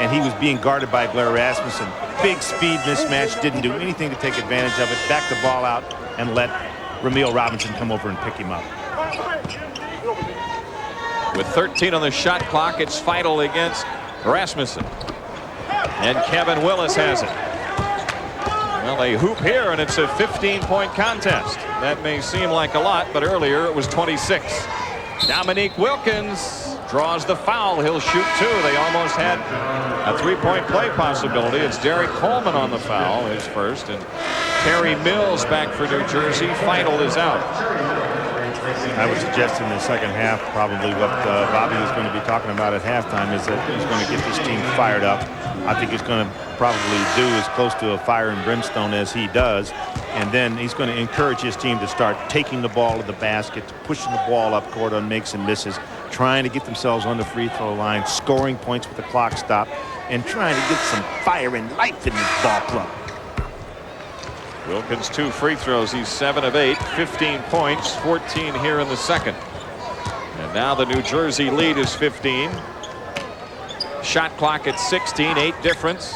and he was being guarded by Blair Rasmussen. Big speed mismatch, didn't do anything to take advantage of it. Back the ball out and let Ramil Robinson come over and pick him up. With 13 on the shot clock, it's Feidel against Rasmussen. And Kevin Willis has it. Well, they hoop here, and it's a 15-point contest. That may seem like a lot, but earlier it was 26. Dominique Wilkins draws the foul. He'll shoot 2. They almost had a 3-point play possibility. It's Derek Coleman on the foul, his first, and Terry Mills back for New Jersey. Feidel is out. I would suggest in the second half, probably what Bobby was going to be talking about at halftime is that he's going to get this team fired up. I think he's going to probably do as close to a fire and brimstone as he does. And then he's going to encourage his team to start taking the ball to the basket, pushing the ball up court on makes and misses, trying to get themselves on the free throw line, scoring points with the clock stop, and trying to get some fire and life in this ball club. Wilkins 2 free throws. He's 7 of 8, 15 points, 14 here in the second. And now the New Jersey lead is 15. Shot clock at 16, 8 difference.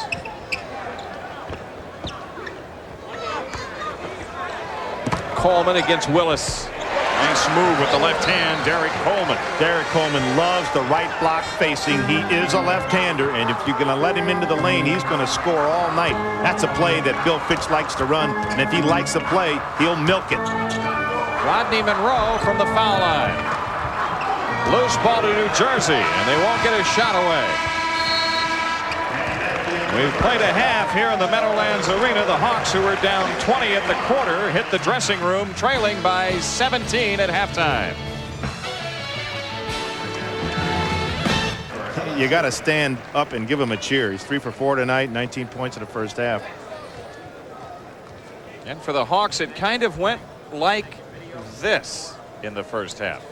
Coleman against Willis. Nice move with the left hand, Derek Coleman. Derek Coleman loves the right block facing. He is a left-hander, and if you're going to let him into the lane, he's going to score all night. That's a play that Bill Fitch likes to run, and if he likes the play, he'll milk it. Rodney Monroe from the foul line. Loose ball to New Jersey, and they won't get a shot away. We've played a half here in the Meadowlands Arena. The Hawks, who were down 20 at the quarter, hit the dressing room trailing by 17 at halftime. You got to stand up and give him a cheer. He's 3 for 4 tonight, 19 points in the first half. And for the Hawks, it kind of went like this in the first half.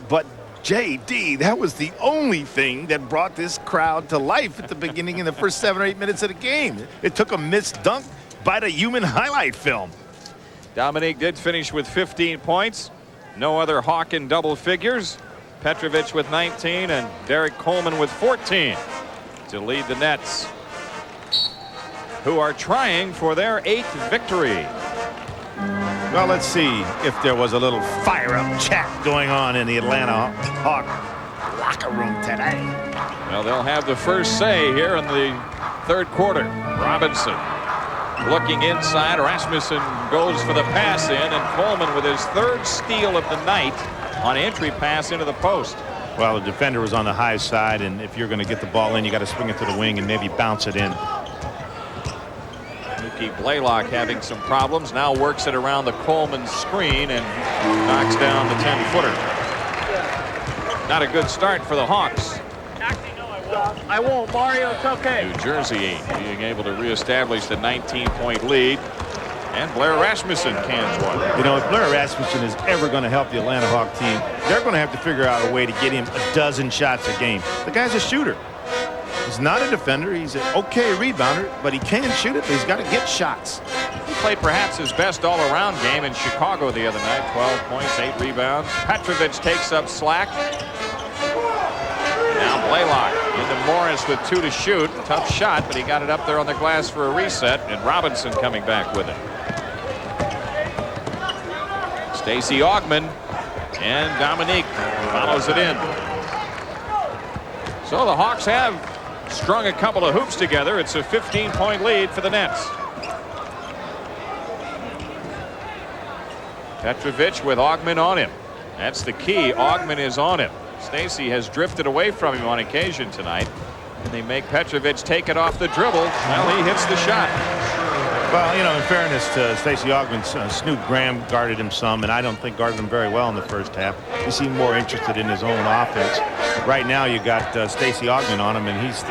But J.D., that was the only thing that brought this crowd to life at the beginning in the first 7 or 8 minutes of the game. It took a missed dunk by the human highlight film. Dominique did finish with 15 points. No other Hawk in double figures. Petrović with 19 and Derek Coleman with 14 to lead the Nets. who are trying for their 8th victory. Well, let's see if there was a little fire-up chat going on in the Atlanta Hawk locker room today. Well, they'll have the first say here in the 3rd quarter. Robinson looking inside. Rasmussen goes for the pass in, and Coleman with his 3rd steal of the night on entry pass into the post. Well, the defender was on the high side, and if you're going to get the ball in, you got to swing it to the wing and maybe bounce it in. Blaylock having some problems. Now works it around the Coleman screen and knocks down the 10-footer. Not a good start for the Hawks. I won't, Mario. It's okay. New Jersey being able to reestablish the 19-point lead. And Blair Rasmussen cans one. You know, if Blair Rasmussen is ever going to help the Atlanta Hawk team, they're going to have to figure out a way to get him a dozen shots a game. The guy's a shooter. He's not a defender. He's an okay rebounder, but he can shoot it. But he's got to get shots. He played perhaps his best all-around game in Chicago the other night. 12 points, 8 rebounds. Petrović takes up slack. Now Blaylock into Morris with 2 to shoot. Tough shot, but he got it up there on the glass for a reset. And Robinson coming back with it. Stacey Augmon and Dominique follows it in. So the Hawks have strung a couple of hoops together. It's a 15-point lead for the Nets. Petrović with Augmon on him. That's the key. Augmon is on him. Stacey has drifted away from him on occasion tonight. And they make Petrović take it off the dribble. Well, he hits the shot. Well, you know, in fairness to Stacey Augmon, Snoop Graham guarded him some, and I don't think guarded him very well in the first half. He seemed more interested in his own offense. Right now, you got Stacey Augmon on him, and he's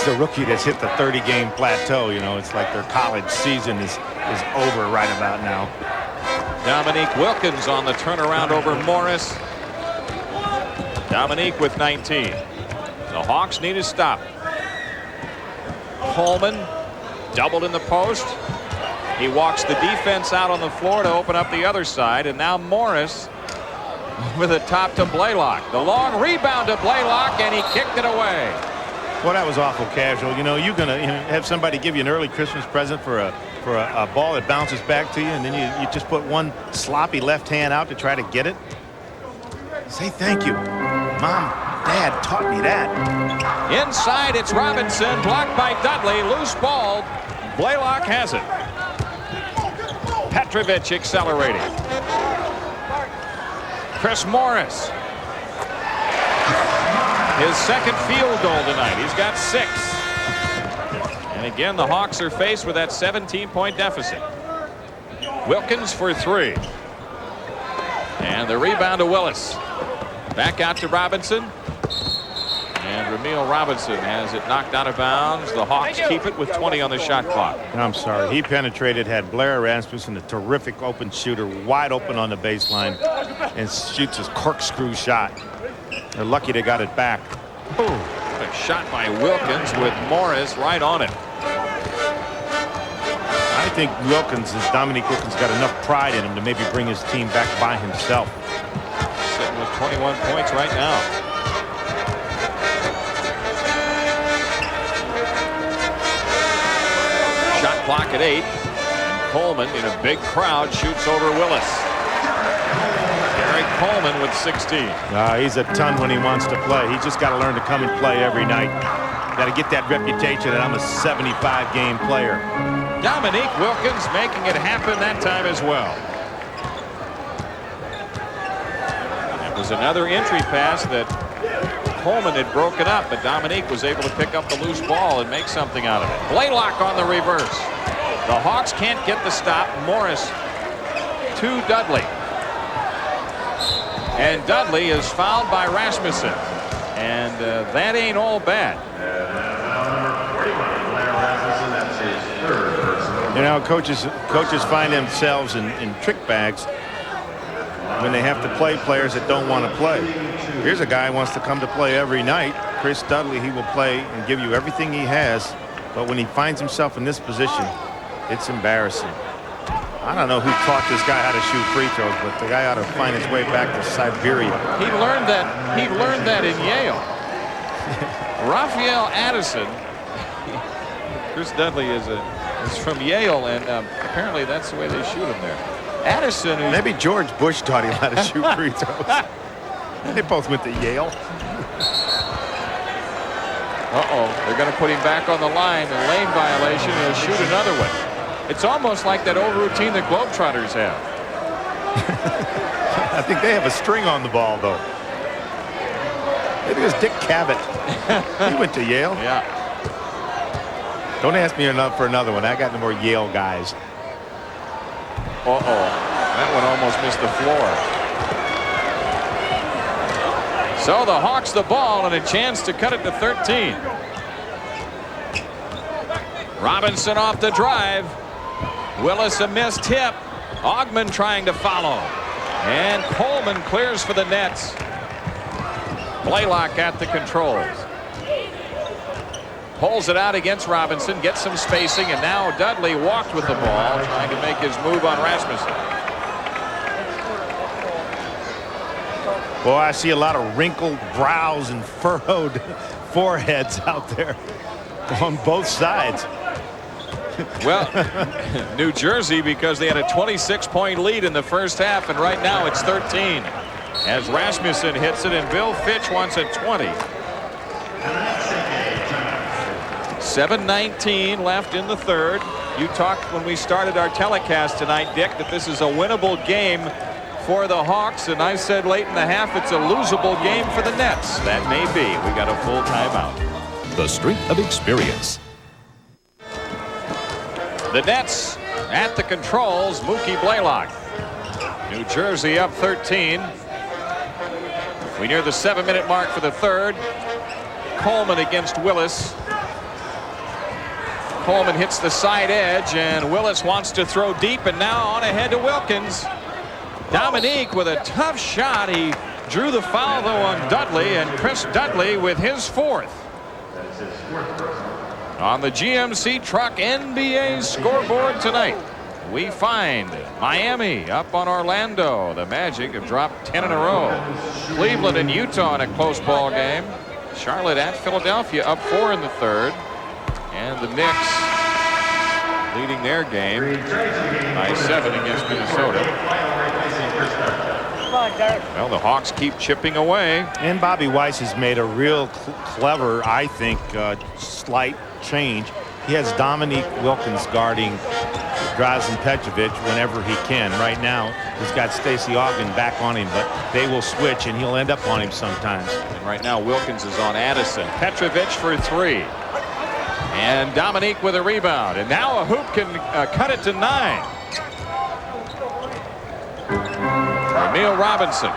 the rookie that's hit the 30-game plateau. You know, it's like their college season is over right about now. Dominique Wilkins on the turnaround over Morris. Dominique with 19. The Hawks need a stop. Coleman doubled in the post. He walks the defense out on the floor to open up the other side, and now Morris with a top to Blaylock. The long rebound to Blaylock, and he kicked it away. Well, that was awful casual. You know, you're gonna have somebody give you an early Christmas present for a ball that bounces back to you, and then you just put one sloppy left hand out to try to get it. Say thank you. Mom, Dad taught me that. Inside, it's Robinson, blocked by Dudley. Loose ball. Blaylock has it. Petrović accelerating. Chris Morris. His 2nd field goal tonight. He's got 6. And again, the Hawks are faced with that 17-point deficit. Wilkins for 3. And the rebound to Willis. Back out to Robinson. And Ramil Robinson has it knocked out of bounds. The Hawks keep it with 20 on the shot clock. I'm sorry. He penetrated, had Blair Rasmussen, a terrific open shooter, wide open on the baseline, and shoots his corkscrew shot. They're lucky they got it back. Ooh, a shot by Wilkins with Morris right on it. I think Dominique Wilkins got enough pride in him to maybe bring his team back by himself. Sitting with 21 points right now. Shot clock at 8. And Coleman in a big crowd shoots over Willis. Derek Coleman with 16. He's a ton when he wants to play. He's just got to learn to come and play every night. Got to get that reputation that I'm a 75-game player. Dominique Wilkins making it happen that time as well. It was another entry pass that Coleman had broken up, but Dominique was able to pick up the loose ball and make something out of it. Blaylock on the reverse. The Hawks can't get the stop. Morris to Dudley. And Dudley is fouled by Rasmussen. And that ain't all bad. You know, coaches find themselves in trick bags when they have to play players that don't want to play. Here's a guy who wants to come to play every night. Chris Dudley, he will play and give you everything he has. But when he finds himself in this position, it's embarrassing. I don't know who taught this guy how to shoot free throws, but the guy ought to find his way back to Siberia. He learned that in Yale. Raphael Addison Chris Dudley is from Yale, and apparently that's the way they shoot him there. Addison, maybe George Bush taught him how to shoot free throws. They both went to Yale. They're going to put him back on the line. A lane violation. He'll shoot another one. It's almost like that old routine that Globetrotters have. I think they have a string on the ball, though. Maybe it was Dick Cavett. He went to Yale. Yeah. Don't ask me for another one. I got no more Yale guys. That one almost missed the floor. So the Hawks the ball and a chance to cut it to 13. Robinson off the drive. Willis a missed tip. Ogman trying to follow. And Coleman clears for the Nets. Blaylock at the controls. Pulls it out against Robinson, gets some spacing, and now Dudley walked with the ball, trying to make his move on Rasmussen. Boy, I see a lot of wrinkled brows and furrowed foreheads out there on both sides. Well, New Jersey, because they had a 26-point lead in the first half, and right now it's 13. As Rasmussen hits it, and Bill Fitch wants a 20. 7:19 left in the third. You talked when we started our telecast tonight, Dick, that this is a winnable game for the Hawks, and I said late in the half it's a losable game for the Nets. That may be. We got a full timeout. The streak of experience. The Nets at the controls. Mookie Blaylock. New Jersey up 13. We near the 7-minute mark for the third. Coleman against Willis. Coleman hits the side edge, and Willis wants to throw deep, and now on ahead to Wilkins. Dominique with a tough shot. He drew the foul, though, on Dudley, and Chris Dudley with his fourth. On the GMC Truck NBA scoreboard tonight, we find Miami up on Orlando. The Magic have dropped 10 in a row. Cleveland and Utah in a close ball game. Charlotte at Philadelphia up 4 in the third. And the Knicks leading their game by 7 against Minnesota. Well, the Hawks keep chipping away. And Bobby Weiss has made a real clever, I think, slight change. He has Dominique Wilkins guarding Drazen Petrovic whenever he can. Right now, he's got Stacey Ogden back on him, but they will switch, and he'll end up on him sometimes. And right now, Wilkins is on Addison. Petrovic for 3. And Dominique with a rebound. And now a hoop can cut it to 9. Emil Robinson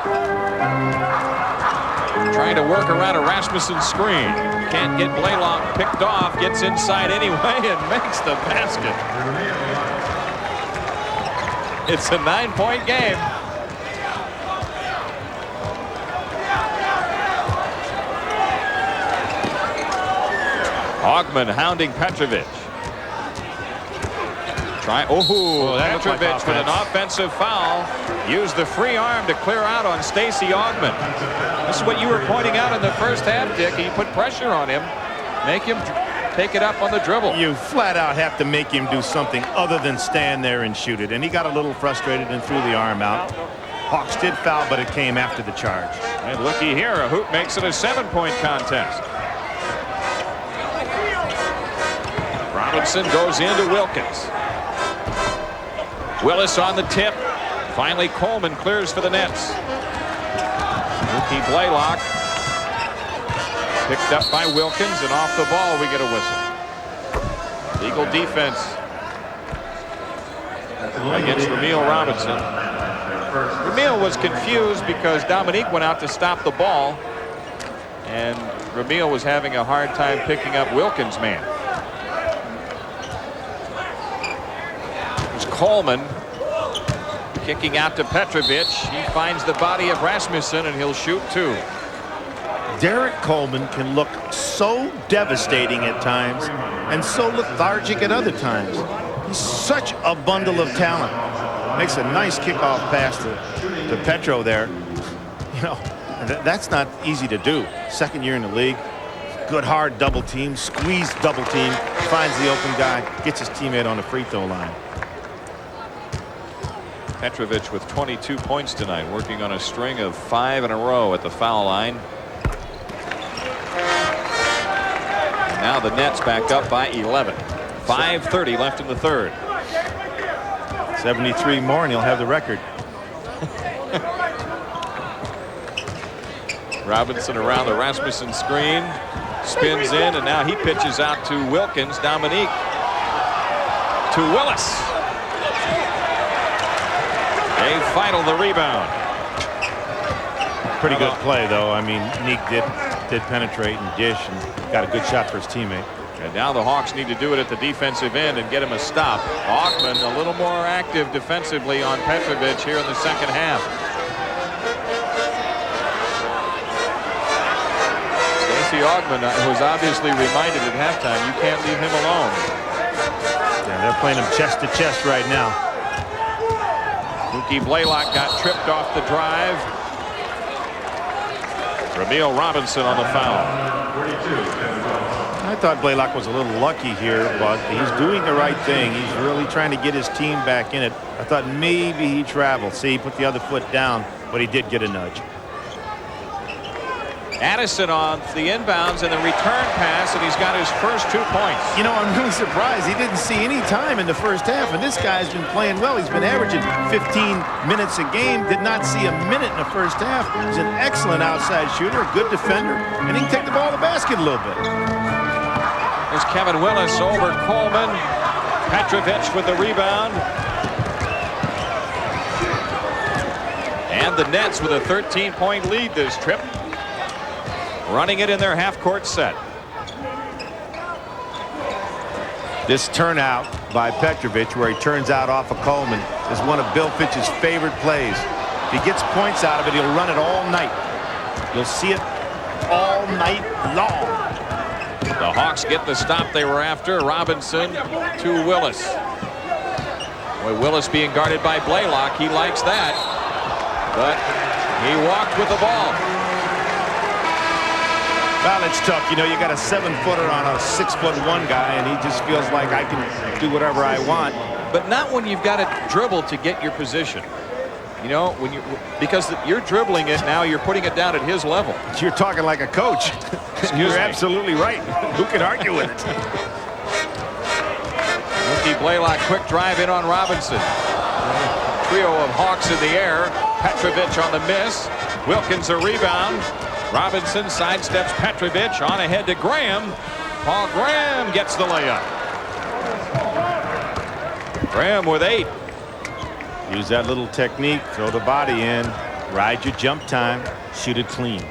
trying to work around a Rasmussen screen. Can't get Blaylock picked off. Gets inside anyway and makes the basket. It's a 9-point game. Ogman hounding Petrovic. Petrovic with an offensive foul. Used the free arm to clear out on Stacey Ogman. This is what you were pointing out in the first half, Dick. You put pressure on him. Make him take it up on the dribble. You flat out have to make him do something other than stand there and shoot it. And he got a little frustrated and threw the arm out. Hawks did foul, but it came after the charge. And looky here, a hoop makes it a 7-point contest. Robinson goes into Wilkins. Willis on the tip. Finally, Coleman clears for the Nets. Mookie Blaylock picked up by Wilkins, and off the ball we get a whistle. Eagle defense against Ramil Robinson. Ramil was confused because Dominique went out to stop the ball, and Ramil was having a hard time picking up Wilkins' man. It's Coleman kicking out to Petrovic. He finds the body of Rasmussen, and he'll shoot 2. Derek Coleman can look so devastating at times and so lethargic at other times. He's such a bundle of talent. Makes a nice kickoff pass to Petro there. You know, that's not easy to do. Second year in the league. Good hard double team, squeeze double team, finds the open guy, gets his teammate on the free throw line. Petrović with 22 points tonight, working on a string of 5 in a row at the foul line. And now the Nets back up by 11. 5:30 left in the third. 73 more and he'll have the record. Robinson around the Rasmussen screen, spins in, and now he pitches out to Wilkins. Dominique to Willis. They final the rebound. Pretty good play, though. I mean, Neek did penetrate and dish and got a good shot for his teammate. And now the Hawks need to do it at the defensive end and get him a stop. Augman a little more active defensively on Petrović here in the second half. Stacey Augman, who was obviously reminded at halftime, you can't leave him alone. Yeah, they're playing him chest to chest right now. Mookie Blaylock got tripped off the drive. Ramil Robinson on the foul. I thought Blaylock was a little lucky here, but he's doing the right thing. He's really trying to get his team back in it. I thought maybe he traveled. See, he put the other foot down, but he did get a nudge. Addison on the inbounds and the return pass, and he's got his first 2 points. You know, I'm really surprised he didn't see any time in the first half, and this guy's been playing well. He's been averaging 15 minutes a game, did not see a minute in the first half. He's an excellent outside shooter, a good defender, and he can take the ball to the basket a little bit. There's Kevin Willis over Coleman. Petrović with the rebound. And the Nets with a 13-point lead this trip. Running it in their half-court set. This turnout by Petrović, where he turns out off of Coleman, is one of Bill Fitch's favorite plays. If he gets points out of it, he'll run it all night. You'll see it all night long. The Hawks get the stop they were after. Robinson to Willis. Boy, Willis being guarded by Blaylock. He likes that. But he walked with the ball. Well, it's tough. You know, you got a 7-footer on a 6'1" guy, and he just feels like I can do whatever I want. But not when you've got to dribble to get your position. You know, when because you're dribbling it now, you're putting it down at his level. You're talking like a coach. You're absolutely right. Who can argue with it? Mookie Blaylock, quick drive in on Robinson. Trio of Hawks in the air. Petrović on the miss. Wilkins a rebound. Robinson sidesteps Petrović on ahead to Graham. Paul Graham gets the layup. Graham with 8. Use that little technique, throw the body in, ride your jump time, shoot it clean.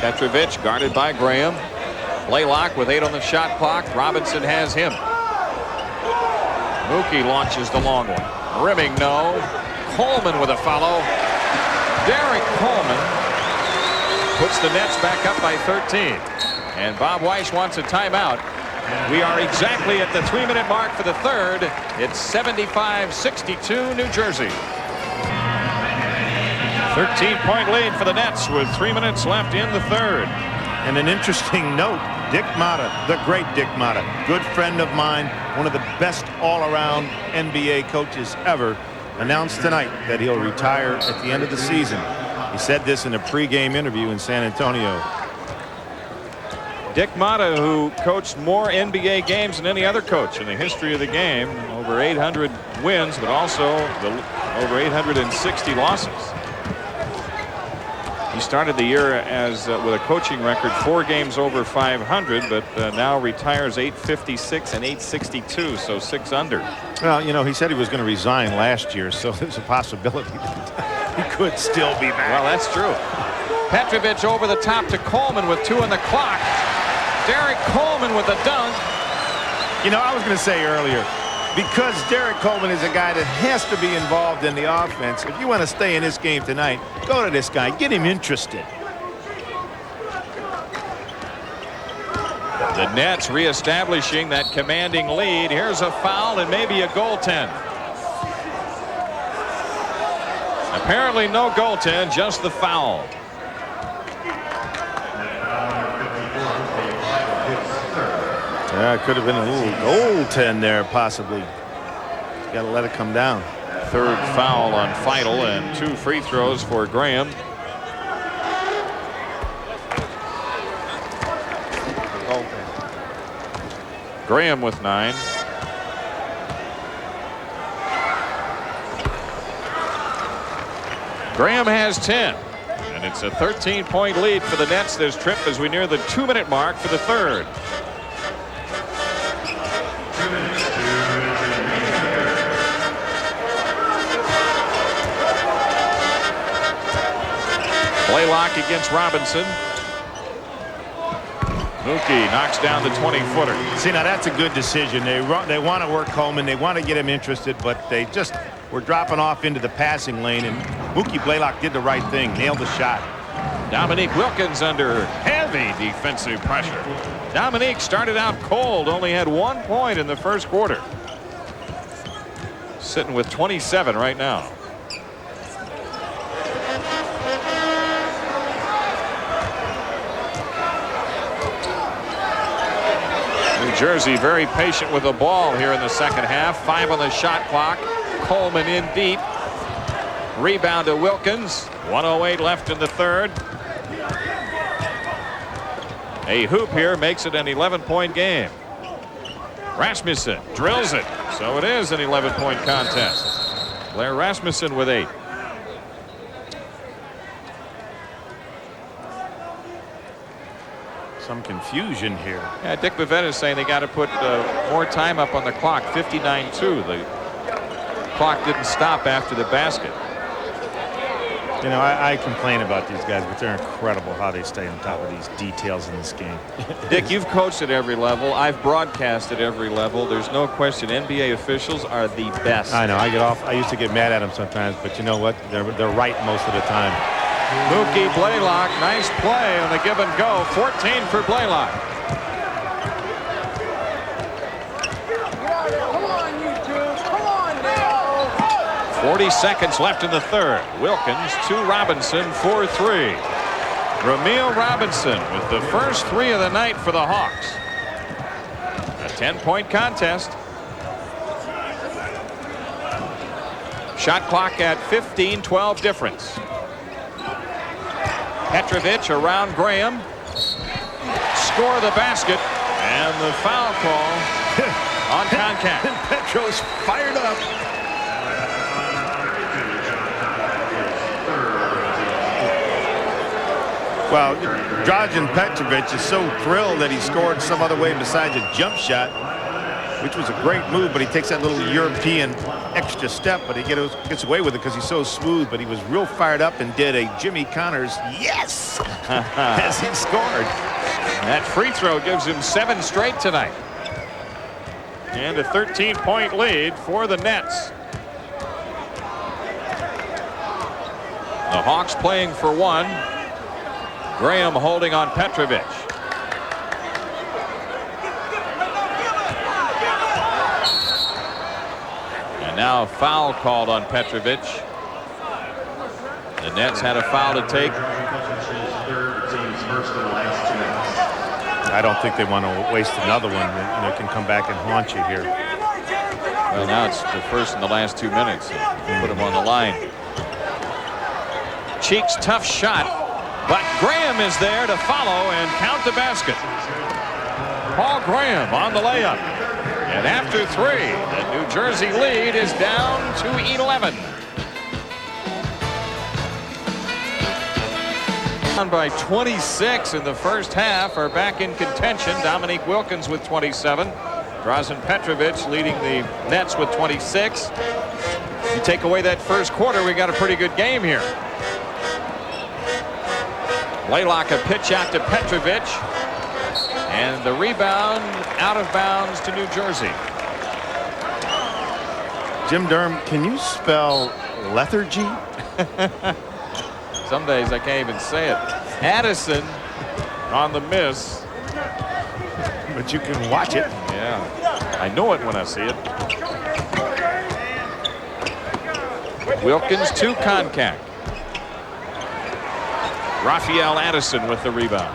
Petrović guarded by Graham. Blaylock with 8 on the shot clock. Robinson has him. Mookie launches the long one. Rimming no. Coleman with a follow. Derek Coleman puts the Nets back up by 13. And Bob Weiss wants a timeout. We are exactly at the 3-minute mark for the third. It's 75-62 New Jersey. 13-point lead for the Nets with 3 minutes left in the third. And an interesting note, Dick Motta, the great Dick Motta, good friend of mine, one of the best all-around NBA coaches ever, announced tonight that he'll retire at the end of the season. He said this in a pregame interview in San Antonio. Dick Motta, who coached more NBA games than any other coach in the history of the game, over 800 wins, but also over 860 losses. He started the year as with a coaching record 4 games over 500, but now retires 856 and 862, so 6 under. Well, you know, he said he was going to resign last year, so there's a possibility that he could still be back. Well, that's true. Petrović over the top to Coleman with 2 on the clock. Derek Coleman with a dunk. You know, I was going to say earlier, because Derek Coleman is a guy that has to be involved in the offense, if you want to stay in this game tonight, go to this guy. Get him interested. The Nets reestablishing that commanding lead. Here's a foul and maybe a goaltend. Now apparently no goaltend, just the foul. Yeah, it could have been a little goaltend there, possibly. Got to let it come down. Third foul on Feidel and 2 free throws for Graham. Graham with 9. Graham has 10. And it's a 13-point lead for the Nets this trip as we near the 2-minute mark for the third. Blaylock against Robinson. Mookie knocks down the 20-footer. See, now that's a good decision. They want to work Coleman. They want to get him interested, but they just were dropping off into the passing lane, and Mookie Blaylock did the right thing, nailed the shot. Dominique Wilkins under heavy defensive pressure. Dominique started out cold, only had 1 point in the first quarter. Sitting with 27 right now. New Jersey very patient with the ball here in the second half. 5 on the shot clock. Coleman in deep. Rebound to Wilkins. 1:08 left in the third. A hoop here makes it an 11-point game. Rasmussen drills it. So it is an 11-point contest. Blair Rasmussen with 8. Some confusion here. Yeah, Dick Bavetta is saying they got to put more time up on the clock. 59-2. The clock didn't stop after the basket. You know, I complain about these guys, but they're incredible how they stay on top of these details in this game. Dick, you've coached at every level. I've broadcast at every level. There's no question NBA officials are the best. I know. I used to get mad at them sometimes, but you know what? They're right most of the time. Mookie Blaylock, nice play on the give and go. 14 for Blaylock. 40 seconds left in the third. Wilkins to Robinson, 4-3. Ramil Robinson with the first 3 of the night for the Hawks. A 10-point contest. Shot clock at 15, 12 difference. Petrović around Graham. Score the basket. And the foul call on contact. Petro's fired up. Well, Dražen Petrović is so thrilled that he scored some other way besides a jump shot, which was a great move, but he takes that little European extra step, but he gets away with it because he's so smooth. But he was real fired up and did a Jimmy Connors yes as he scored. That free throw gives him 7 straight tonight. And a 13-point lead for the Nets. The Hawks playing for 1. Graham holding on Petrović. And now a foul called on Petrović. The Nets had a foul to take. I don't think they want to waste another one. They can come back and haunt you here. Well, now it's the first in the last 2 minutes. Put him on the line. Cheeks tough shot. But Graham is there to follow and count the basket. Paul Graham on the layup. And after 3, the New Jersey lead is down to 11. Down by 26 in the first half, are back in contention. Dominique Wilkins with 27. Drazen Petrović leading the Nets with 26. You take away that first quarter, we got a pretty good game here. Blaylock a pitch out to Petrović. And the rebound out of bounds to New Jersey. Jim Durham, can you spell lethargy? Some days I can't even say it. Addison on the miss. But you can watch it. Yeah, I know it when I see it. Wilkins to Koncak. Raphael Addison with the rebound.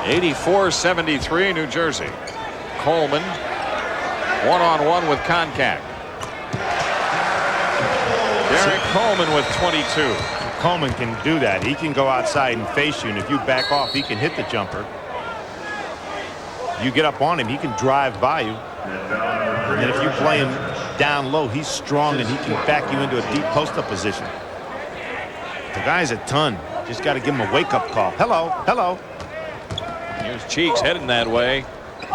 (84-73) New Jersey. Coleman one-on-one with Koncak. Derek Coleman with 22. Coleman can do that. He can go outside and face you, and if you back off, he can hit the jumper. You get up on him, he can drive by you. And if you play him down low, he's strong and he can back you into a deep post-up position. The guy's a ton. Just got to give him a wake-up call. Hello, hello. Here's Cheeks heading that way.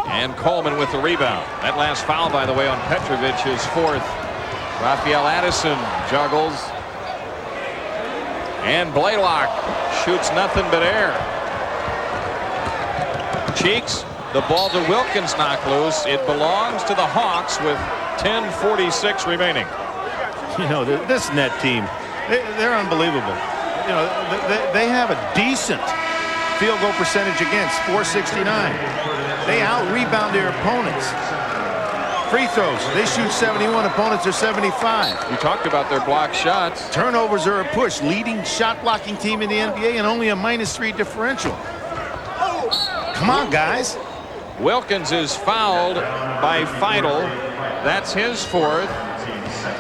And Coleman with the rebound. That last foul, by the way, on Petrovic, his fourth. Raphael Addison juggles. And Blaylock shoots nothing but air. Cheeks, the ball to Wilkins knocked loose. It belongs to the Hawks with 10:46 remaining. You know, this net team, they're unbelievable. You know, they have a decent field goal percentage against, .469. They out-rebound their opponents. Free throws, they shoot 71, opponents are 75. You talked about their block shots. Turnovers are a push. Leading shot blocking team in the NBA and only a -3 differential. Come on, guys. Wilkins is fouled by Feidel. That's his fourth.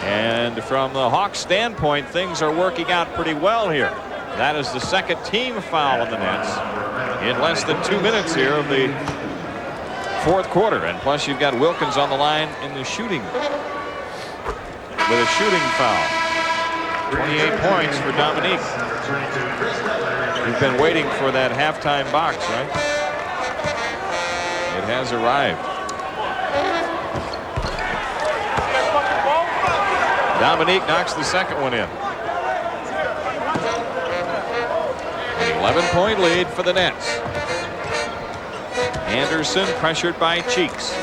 And from the Hawks standpoint, things are working out pretty well here. That is the second team foul on the Nets in less than 2 minutes here of the fourth quarter. And plus you've got Wilkins on the line in the shooting with a shooting foul. 28 points for Dominique. You've been waiting for that halftime box, right? It has arrived. Dominique knocks the second one in. An 11-point lead for the Nets. Anderson pressured by Cheeks.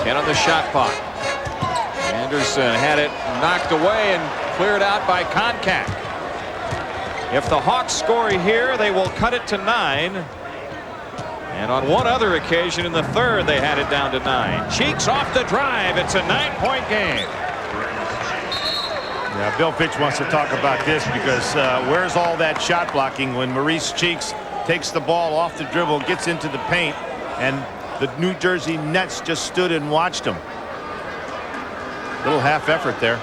Ten on the shot clock. Anderson had it knocked away and cleared out by Koncak. If the Hawks score here, they will cut it to 9. And on one other occasion in the third, they had it down to 9. Cheeks off the drive. It's a 9-point game. Yeah, Bill Fitch wants to talk about this because where's all that shot blocking when Maurice Cheeks takes the ball off the dribble, gets into the paint, and the New Jersey Nets just stood and watched him. Little half effort there.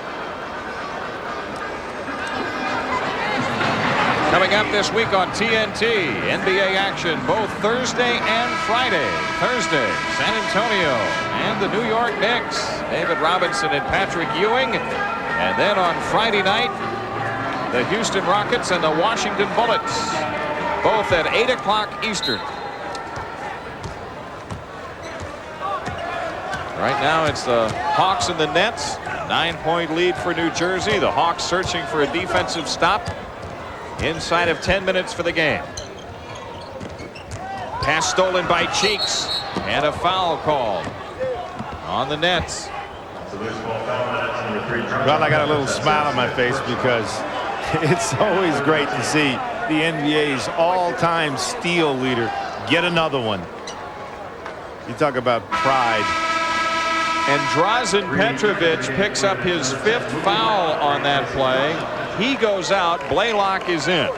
Coming up this week on TNT, NBA action both Thursday and Friday. Thursday, San Antonio and the New York Knicks. David Robinson and Patrick Ewing. And then on Friday night, the Houston Rockets and the Washington Bullets. Both at 8 o'clock Eastern. Right now it's the Hawks and the Nets. 9-point lead for New Jersey. The Hawks searching for a defensive stop. Inside of 10 minutes for the game. Pass stolen by Cheeks. And a foul called on the Nets. Well, I got a little smile on my face because it's always great to see the NBA's all-time steal leader get another one. You talk about pride. And Drazen Petrovic picks up his 5th foul on that play. He goes out. Blaylock is in.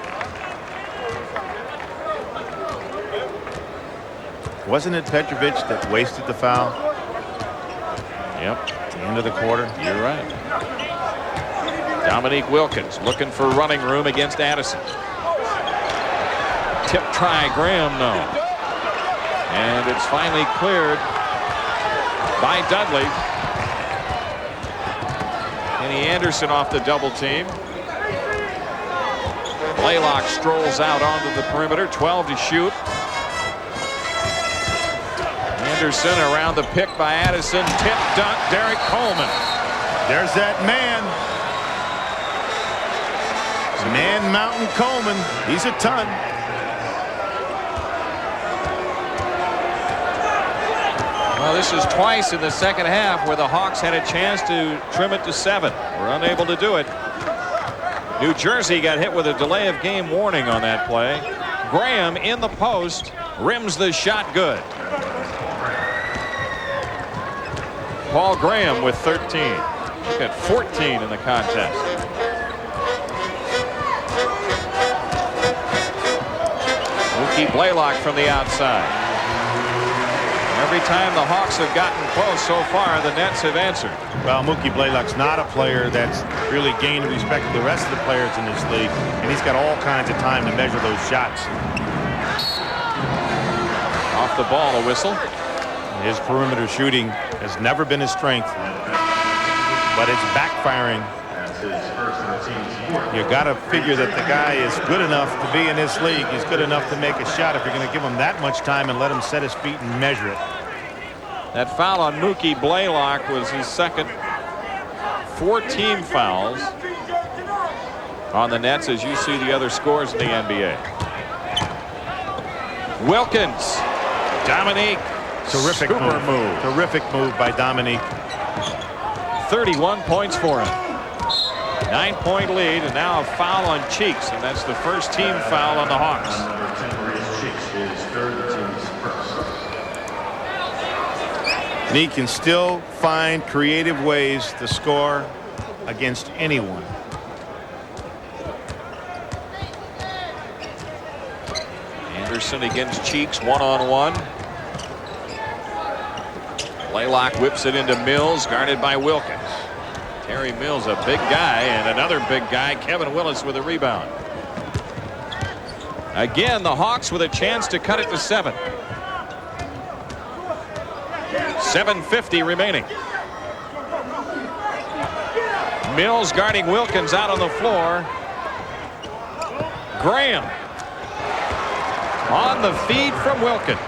Wasn't it Petrovic that wasted the foul? Yep. At the end of the quarter. You're right. Dominique Wilkins looking for running room against Addison. Tip try, Graham, no. And it's finally cleared by Dudley. Kenny Anderson off the double team. Blaylock strolls out onto the perimeter. 12 to shoot. Anderson around the pick by Addison. Tip dunk, Derek Coleman. There's that man. Man Mountain Coleman. He's a ton. Well, this is twice in the second half where the Hawks had a chance to trim it to 7. Were unable to do it. New Jersey got hit with a delay of game warning on that play. Graham in the post, rims the shot good. Paul Graham with 13. Look at 14 in the contest. Mookie Blaylock from the outside. Every time the Hawks have gotten close so far, the Nets have answered. Well, Mookie Blaylock's not a player that's really gained the respect of the rest of the players in this league, and he's got all kinds of time to measure those shots. Off the ball, a whistle. His perimeter shooting has never been his strength, but it's backfiring. You got to figure that the guy is good enough to be in this league. He's good enough to make a shot if you're going to give him that much time and let him set his feet and measure it. That foul on Mookie Blaylock was his second. 4 team fouls on the Nets as you see the other scores in the NBA. Wilkins, Dominique, terrific move. Terrific move by Dominique. 31 points for him. 9-point lead, and now a foul on Cheeks, and that's the first team foul on the Hawks. And he can still find creative ways to score against anyone. Anderson against Cheeks, one-on-one. Blaylock whips it into Mills, guarded by Wilkins. Terry Mills, a big guy, and another big guy, Kevin Willis, with a rebound. Again, the Hawks with a chance to cut it to 7. 7:50 remaining. Mills guarding Wilkins out on the floor. Graham on the feed from Wilkins.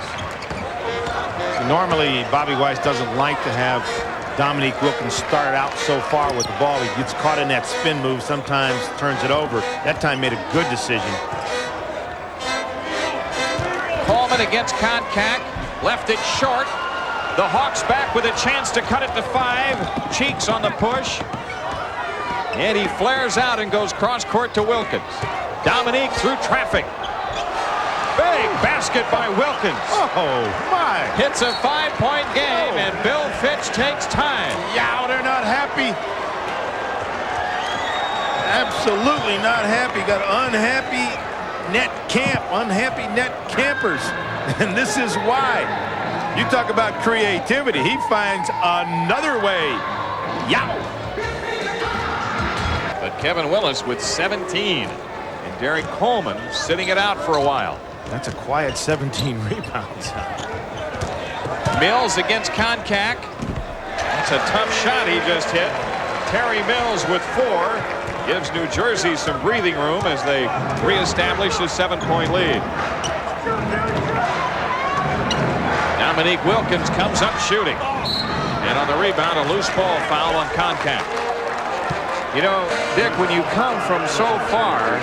Normally, Bobby Weiss doesn't like to have Dominique Wilkins start out so far with the ball. He gets caught in that spin move, sometimes turns it over. That time made a good decision. Coleman against Koncak, left it short. The Hawks back with a chance to cut it to 5. Cheeks on the push. And he flares out and goes cross court to Wilkins. Dominique through traffic. Big basket by Wilkins. Oh, my. Hits a 5-point game, and Bill Fitch takes time. Yeah, they're not happy. Absolutely not happy. Got unhappy net camp, unhappy net campers. And this is why. You talk about creativity. He finds another way. Yow. But Kevin Willis with 17. And Derek Coleman sitting it out for a while. That's a quiet 17 rebounds. Mills against Koncak. That's a tough shot he just hit. Terry Mills with 4. Gives New Jersey some breathing room as they reestablish a 7-point lead. Dominique Wilkins comes up shooting. And on the rebound, a loose ball foul on Koncak. You know, Dick, when you come from so far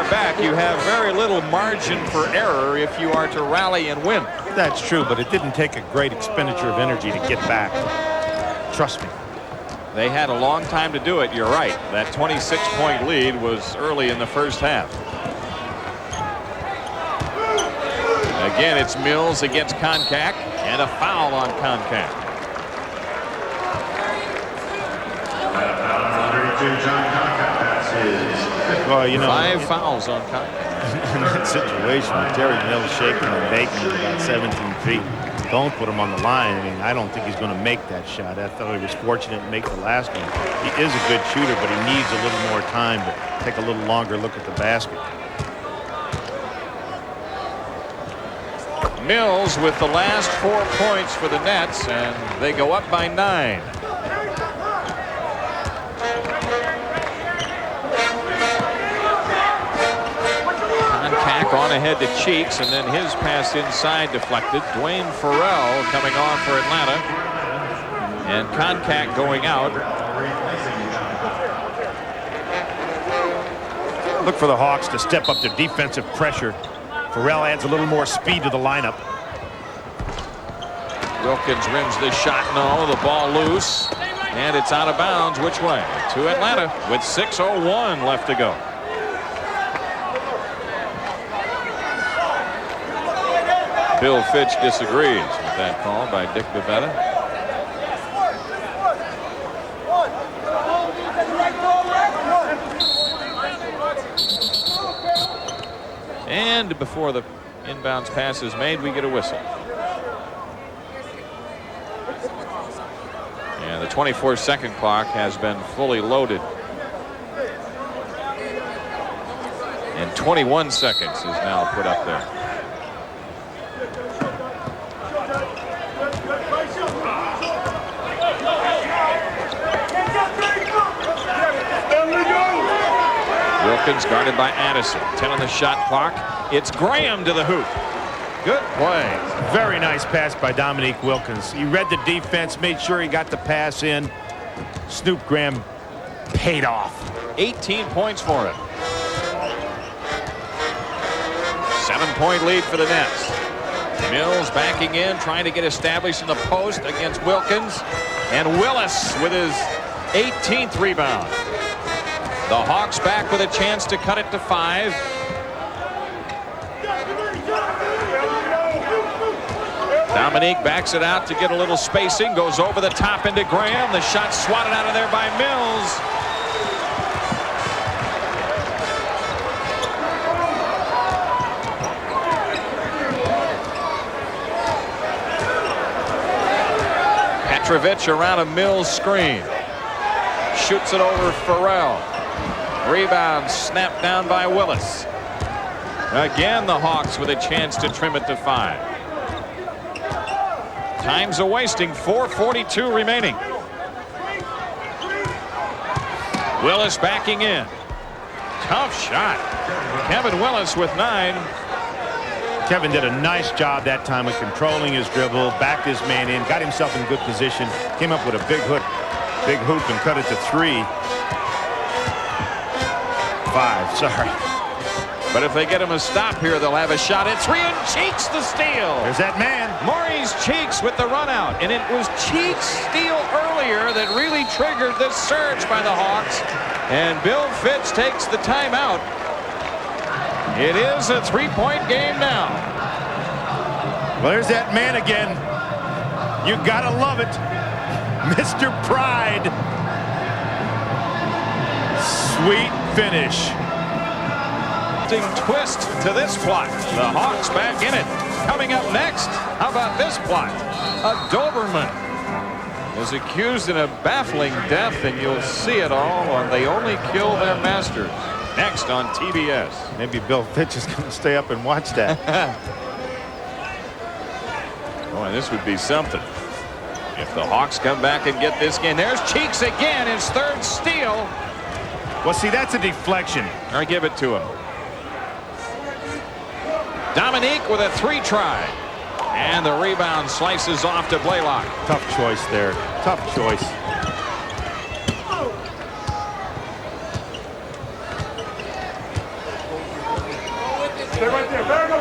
back, you have very little margin for error if you are to rally and win. That's true, but it didn't take a great expenditure of energy to get back. Trust me. They had a long time to do it. You're right. That 26-point lead was early in the first half. Again, it's Mills against Koncak, and a foul on Koncak. Well, you know, 5 fouls on Koncak. In that situation, Terry Mills shaking and baking at about 17 feet. Don't put him on the line. I mean, I don't think he's going to make that shot. I thought he was fortunate to make the last one. He is a good shooter, but he needs a little more time to take a little longer look at the basket. Mills with the last 4 points for the Nets, and they go up by 9. Koncak on ahead to Cheeks, and then his pass inside deflected. Dwayne Farrell coming on for Atlanta, and Koncak going out. Look for the Hawks to step up their defensive pressure. Farrell adds a little more speed to the lineup. Wilkins rims the shot. No, the ball loose, and it's out of bounds. Which way? To Atlanta with 6:01 left to go. Bill Fitch disagrees with that call by Dick Bavetta. And before the inbounds pass is made, we get a whistle. And the 24-second clock has been fully loaded. And 21 seconds is now put up there. Wilkins guarded by Addison. 10 on the shot clock. It's Graham to the hoop. Good play. Very nice pass by Dominique Wilkins. He read the defense, made sure he got the pass in. Snoop Graham paid off. 18 points for him. 7-point lead for the Nets. Mills backing in, trying to get established in the post against Wilkins. And Willis with his 18th rebound. The Hawks back with a chance to cut it to 5. Dominique backs it out to get a little spacing, goes over the top into Graham. The shot swatted out of there by Mills. Petrovic around a Mills screen. Shoots it over Farrell. Rebound snapped down by Willis. Again, the Hawks with a chance to trim it to 5. Time's a wasting. 4:42 remaining. Willis backing in. Tough shot. Kevin Willis with 9. Kevin did a nice job that time of controlling his dribble, backed his man in, got himself in good position, came up with a big hook and cut it to 3. 5, sorry. But if they get him a stop here, they'll have a shot at 3, and Cheeks the steal. There's that man. Maurice Cheeks with the run out, and it was Cheeks' steal earlier that really triggered this surge by the Hawks, and Bill Fitch takes the timeout. It is a 3-point game now. Well, there's that man again. You gotta love it. Mr. Pride. Sweet finish. Twist to this plot. The Hawks back in it. Coming up next, how about this plot? A Doberman is accused in a baffling death, and you'll see it all on They Only Kill Their Masters. Next on TBS. Maybe Bill Fitch is going to stay up and watch that. Boy, this would be something. If the Hawks come back and get this game. There's Cheeks again, his 3rd steal. Well, see, that's a deflection. I give it to him. Dominique with a 3 try. And the rebound slices off to Blaylock. Tough choice there. Tough choice.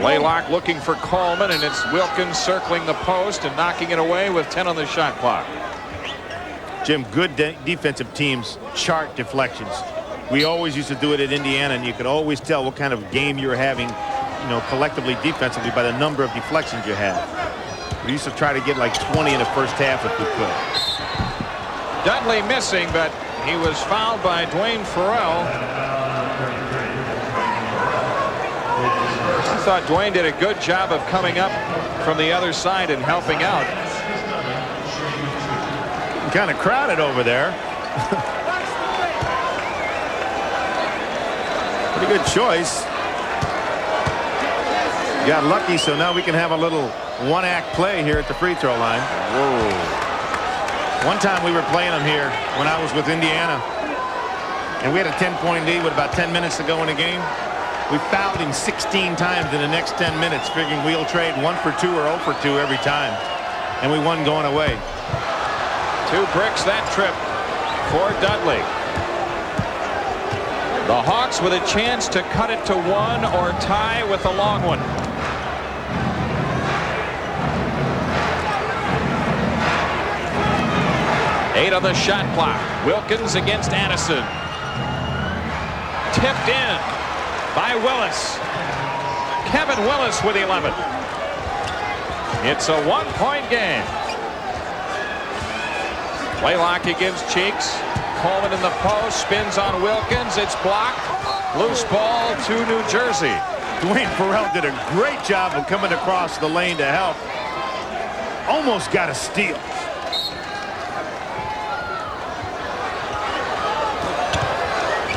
Blaylock looking for Coleman, and it's Wilkins circling the post and knocking it away with 10 on the shot clock. Jim, good defensive teams chart deflections. We always used to do it at Indiana, and you could always tell what kind of game you were having, you know, collectively defensively by the number of deflections you had. We used to try to get like 20 in the first half if we could. Dudley missing, but he was fouled by Dwayne Farrell. I thought Dwayne did a good job of coming up from the other side and helping out. Kind of crowded over there. Pretty good choice. Got lucky, so now we can have a little one-act play here at the free throw line. Whoa. One time we were playing them here when I was with Indiana, and we had a 10-point lead with about 10 minutes to go in the game. We fouled him 16 times in the next 10 minutes, figuring we'll trade 1 for 2 or 0 for 2 every time, and we won going away. 2 bricks that trip for Dudley. The Hawks with a chance to cut it to 1 or tie with a long one. Eight on the shot clock. Wilkins against Addison. Tipped in by Willis. Kevin Willis with 11. It's a one-point game. Blaylock against Cheeks. Coleman in the post, spins on Wilkins. It's blocked. Loose ball to New Jersey. Dwayne Farrell did a great job of coming across the lane to help. Almost got a steal.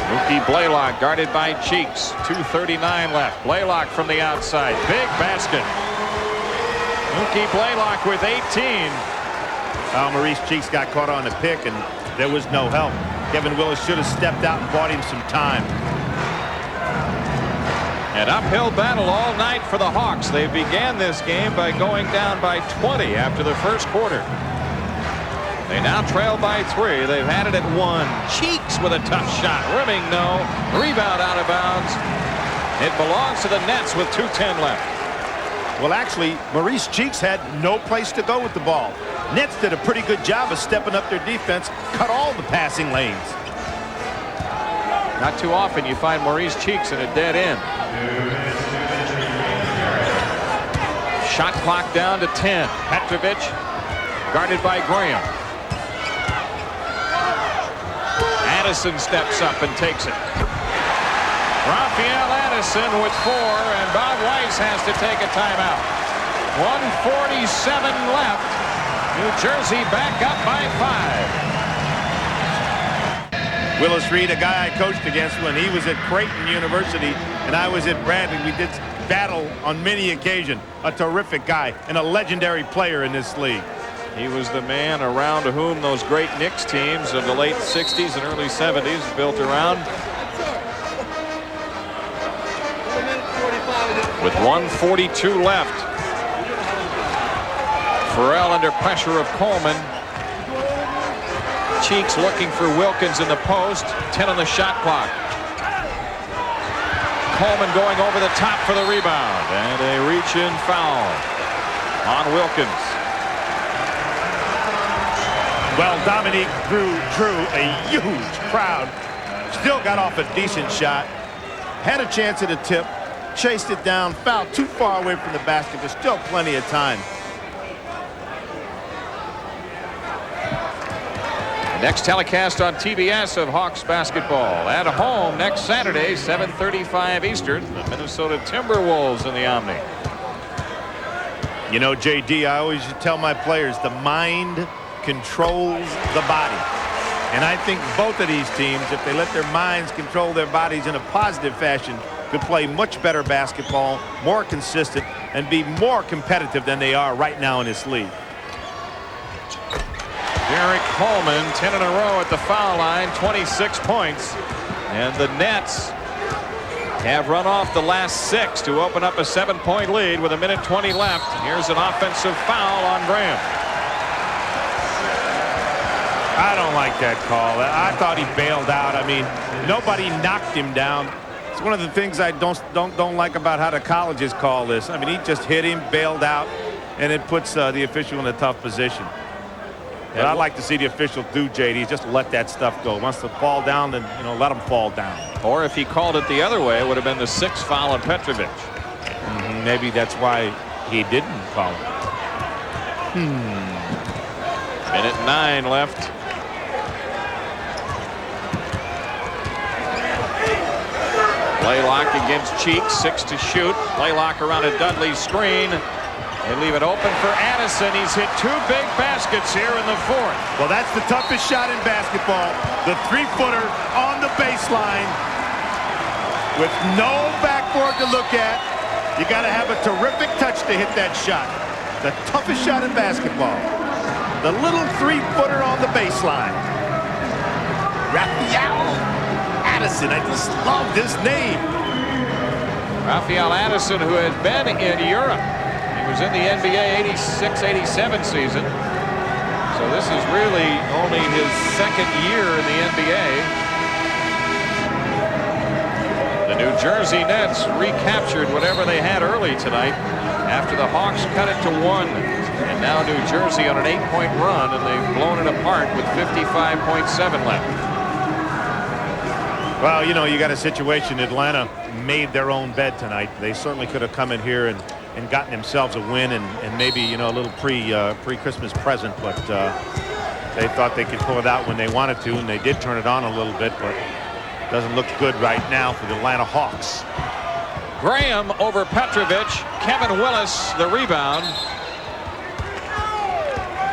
Mookie Blaylock guarded by Cheeks. 2:39 left. Blaylock from the outside. Big basket. Mookie Blaylock with 18. Maurice Cheeks got caught on the pick, and there was no help. Kevin Willis should have stepped out and bought him some time. An uphill battle all night for the Hawks. They began this game by going down by 20 after the first quarter. They now trail by 3. They've had it at 1. Cheeks with a tough shot. Rimming, no. Rebound out of bounds. It belongs to the Nets with 2:10 left. Well, actually, Maurice Cheeks had no place to go with the ball. Nets did a pretty good job of stepping up their defense, cut all the passing lanes. Not too often you find Maurice Cheeks in a dead end. Shot clock down to 10. Petrović guarded by Graham. Addison steps up and takes it. Raphael Addison with 4, and Bob Weiss has to take a timeout. 1:47 left. New Jersey back up by 5. Willis Reed, a guy I coached against when he was at Creighton University and I was at Bradley. We did battle on many occasions. A terrific guy and a legendary player in this league. He was the man around whom those great Knicks teams of the late 60s and early 70s built around. With 1:42 left. Farrell under pressure of Coleman. Cheeks looking for Wilkins in the post. 10 on the shot clock. Coleman going over the top for the rebound. And a reach-in foul on Wilkins. Well, Dominique drew a huge crowd. Still got off a decent shot. Had a chance at a tip. Chased it down. Fouled too far away from the basket. There's still plenty of time. Next telecast on TBS of Hawks basketball at home next Saturday, 7:35 Eastern. The Minnesota Timberwolves in the Omni. You know, JD, I always tell my players the mind controls the body. And I think both of these teams, if they let their minds control their bodies in a positive fashion, could play much better basketball, more consistent, and be more competitive than they are right now in this league. Derek Coleman, 10 in a row at the foul line, 26 points. And the Nets have run off the last 6 to open up a 7-point lead with 1:20 left. Here's an offensive foul on Graham. I don't like that call. I thought he bailed out. I mean, nobody knocked him down. It's one of the things I don't like about how the colleges call this. I mean, he just hit him, bailed out, and it puts the official in a tough position. But I'd like to see the official do, JD, just let that stuff go. Wants to fall down, then, you know, let him fall down. Or if he called it the other way, it would have been the 6th foul on Petrović. Maybe that's why he didn't call it. 1:09 left. Blaylock against Cheeks, 6 to shoot. Blaylock around a Dudley screen. They leave it open for Addison. He's hit 2 big baskets here in the 4th. Well, that's the toughest shot in basketball. The 3-footer on the baseline with no backboard to look at. You got to have a terrific touch to hit that shot. The toughest shot in basketball. The little 3-footer on the baseline. Raphael Addison. I just love this name. Raphael Addison, who had been in Europe. He was in the NBA 86-87 season. So this is really only his 2nd year in the NBA. The New Jersey Nets recaptured whatever they had early tonight after the Hawks cut it to 1. And now New Jersey on an 8-point run, and they've blown it apart with 55.7 left. Well, you know, you got a situation. Atlanta made their own bed tonight. They certainly could have come in here and and gotten themselves a win and maybe, you know, a little pre-Christmas present, but they thought they could pull it out when they wanted to, and they did turn it on a little bit, but doesn't look good right now for the Atlanta Hawks. Graham over Petrovic. Kevin Willis the rebound.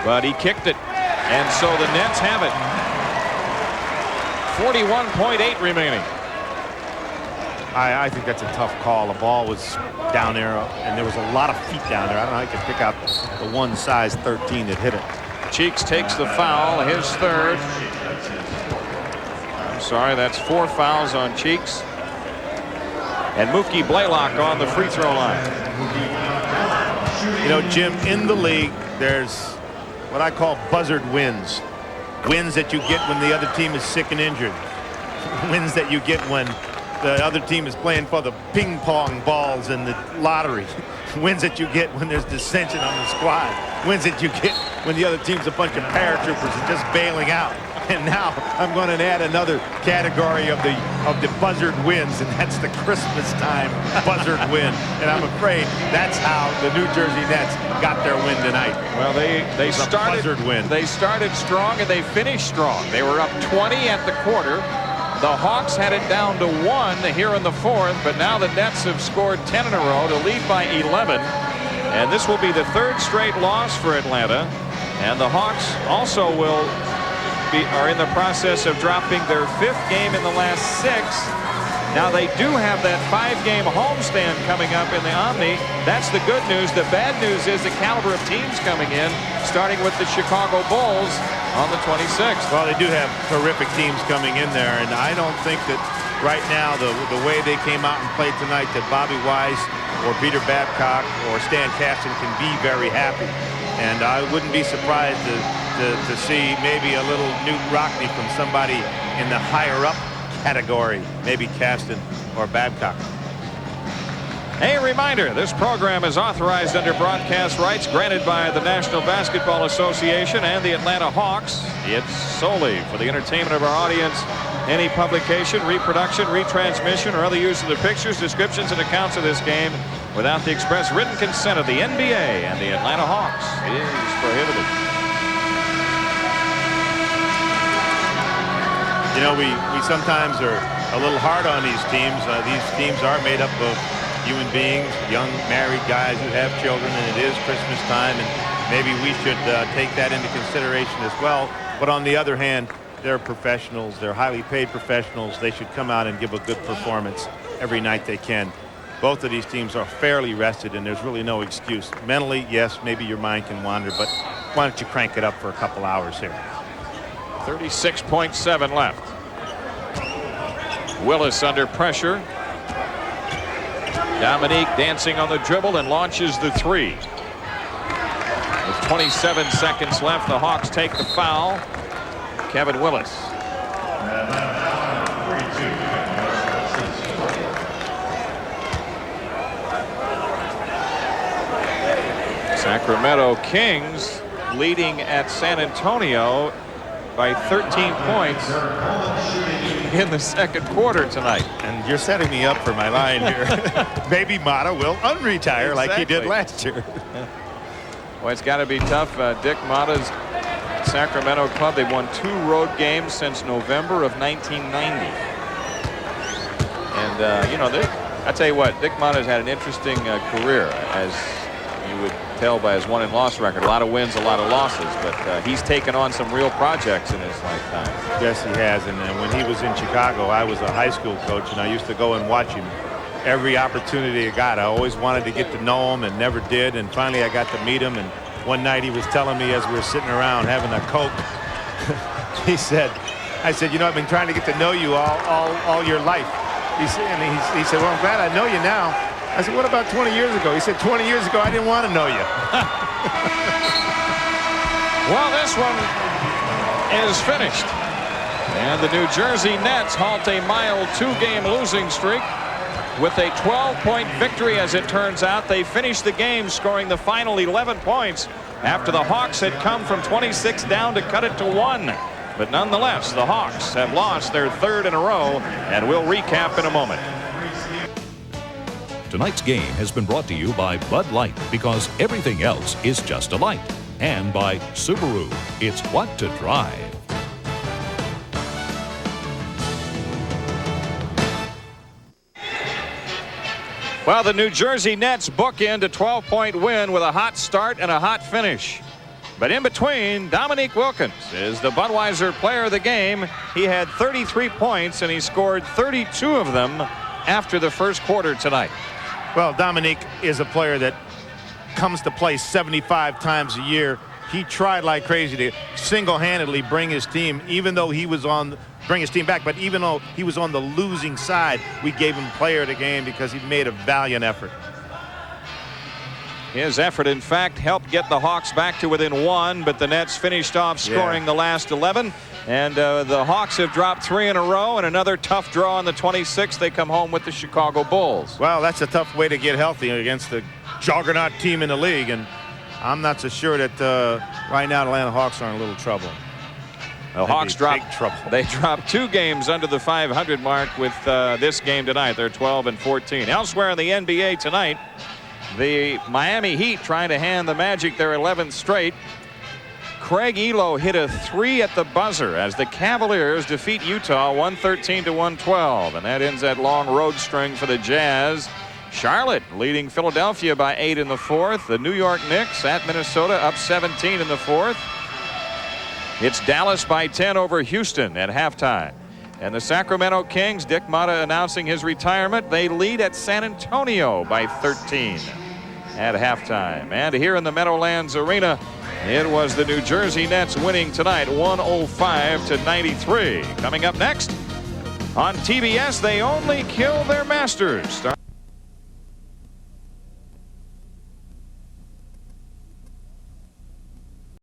But he kicked it. And so the Nets have it. 41.8 remaining. I think that's a tough call. The ball was down there, and there was a lot of feet down there. I don't know how you can pick out the one size 13 that hit it. Cheeks takes the foul, his third. I'm sorry, that's 4 fouls on Cheeks. And Mookie Blaylock on the free throw line. You know, Jim, in the league, there's what I call buzzard wins. Wins that you get when the other team is sick and injured. Wins that you get when the other team is playing for the ping pong balls in the lottery. Wins that you get when there's dissension on the squad. Wins that you get when the other team's a bunch of paratroopers and just bailing out. And now I'm going to add another category of the buzzard wins, and that's the Christmas time buzzard win. And I'm afraid that's how the New Jersey Nets got their win tonight. Well, they started buzzard win. They started strong and they finished strong. They were up 20 at the quarter. The Hawks had it down to 1 here in the 4th, but now the Nets have scored 10 in a row to lead by 11. And this will be the 3rd straight loss for Atlanta. And the Hawks also are in the process of dropping their 5th game in the last 6. Now they do have that 5-game homestand coming up in the Omni. That's the good news. The bad news is the caliber of teams coming in, starting with the Chicago Bulls on the 26th. Well, they do have terrific teams coming in there, and I don't think that right now the way they came out and played tonight that Bobby Wise or Peter Babcock or Stan Kasten can be very happy. And I wouldn't be surprised to see maybe a little Newt Rockne from somebody in the higher-up category, maybe Kasten or Babcock. A reminder, this program is authorized under broadcast rights granted by the National Basketball Association and the Atlanta Hawks. It's solely for the entertainment of our audience. Any publication, reproduction, retransmission, or other use of the pictures, descriptions, and accounts of this game without the express written consent of the NBA and the Atlanta Hawks is prohibited. You know, we sometimes are a little hard on these teams. These teams are made up of human beings, young married guys who have children, and it is Christmas time, and maybe we should take that into consideration as well. But on the other hand, they're professionals. They're highly paid professionals. They should come out and give a good performance every night they can. Both of these teams are fairly rested, and there's really no excuse. Mentally, yes, maybe your mind can wander, but why don't you crank it up for a couple hours here? 36.7 left. Willis under pressure. Dominique dancing on the dribble and launches the 3. With 27 seconds left, the Hawks take the foul. Kevin Willis. Sacramento Kings leading at San Antonio by 13 points in the 2nd quarter tonight. And you're setting me up for my line here. Maybe Mata will unretire like he did last year. Well, it's got to be tough. Dick Mata's Sacramento club, they've won 2 road games since November of 1990. And, you know, I tell you what, Dick Mata's had an interesting career, as you would tell by his won-and-loss record. A lot of wins, a lot of losses, but he's taken on some real projects in his lifetime. Yes, he has. And when he was in Chicago, I was a high school coach, and I used to go and watch him every opportunity I got. I always wanted to get to know him and never did. And finally, I got to meet him. And one night he was telling me as we were sitting around having a Coke, I said, you know, I've been trying to get to know you all your life. He said, well, I'm glad I know you now. I said, what about 20 years ago? He said, 20 years ago, I didn't want to know you. Well, this one is finished. And the New Jersey Nets halt a mild 2-game losing streak with a 12-point victory. As it turns out, they finished the game scoring the final 11 points after the Hawks had come from 26 down to cut it to 1. But nonetheless, the Hawks have lost their 3rd in a row, and we'll recap in a moment. Tonight's game has been brought to you by Bud Light, because everything else is just a light. And by Subaru. It's what to drive. Well, the New Jersey Nets bookend a 12-point win with a hot start and a hot finish. But in between, Dominique Wilkins is the Budweiser player of the game. He had 33 points, and he scored 32 of them after the first quarter tonight. Well, Dominique is a player that comes to play 75 times a year. He tried like crazy to single-handedly bring his team, even though he was on bring his team back, but even though he was on the losing side, we gave him player of the game because he made a valiant effort. His effort, in fact, helped get the Hawks back to within 1, but the Nets finished off scoring the last 11. And the Hawks have dropped 3 in a row, and another tough draw on the 26th. They come home with the Chicago Bulls. Well, that's a tough way to get healthy against the juggernaut team in the league, and I'm not so sure that right now the Atlanta Hawks are in a little trouble. The Hawks they dropped 2 games under the 500 mark with this game tonight. They're 12-14. Elsewhere in the NBA tonight, the Miami Heat trying to hand the Magic their 11th straight. Craig Elo hit a 3 at the buzzer as the Cavaliers defeat Utah 113-112, and that ends that long road string for the Jazz. Charlotte leading Philadelphia by 8 in the 4th. The New York Knicks at Minnesota up 17 in the 4th. It's Dallas by 10 over Houston at halftime. And the Sacramento Kings, Dick Motta announcing his retirement. They lead at San Antonio by 13 at halftime. And here in the Meadowlands Arena, it was the New Jersey Nets winning tonight 105-93. Coming up next on TBS, they only kill their masters.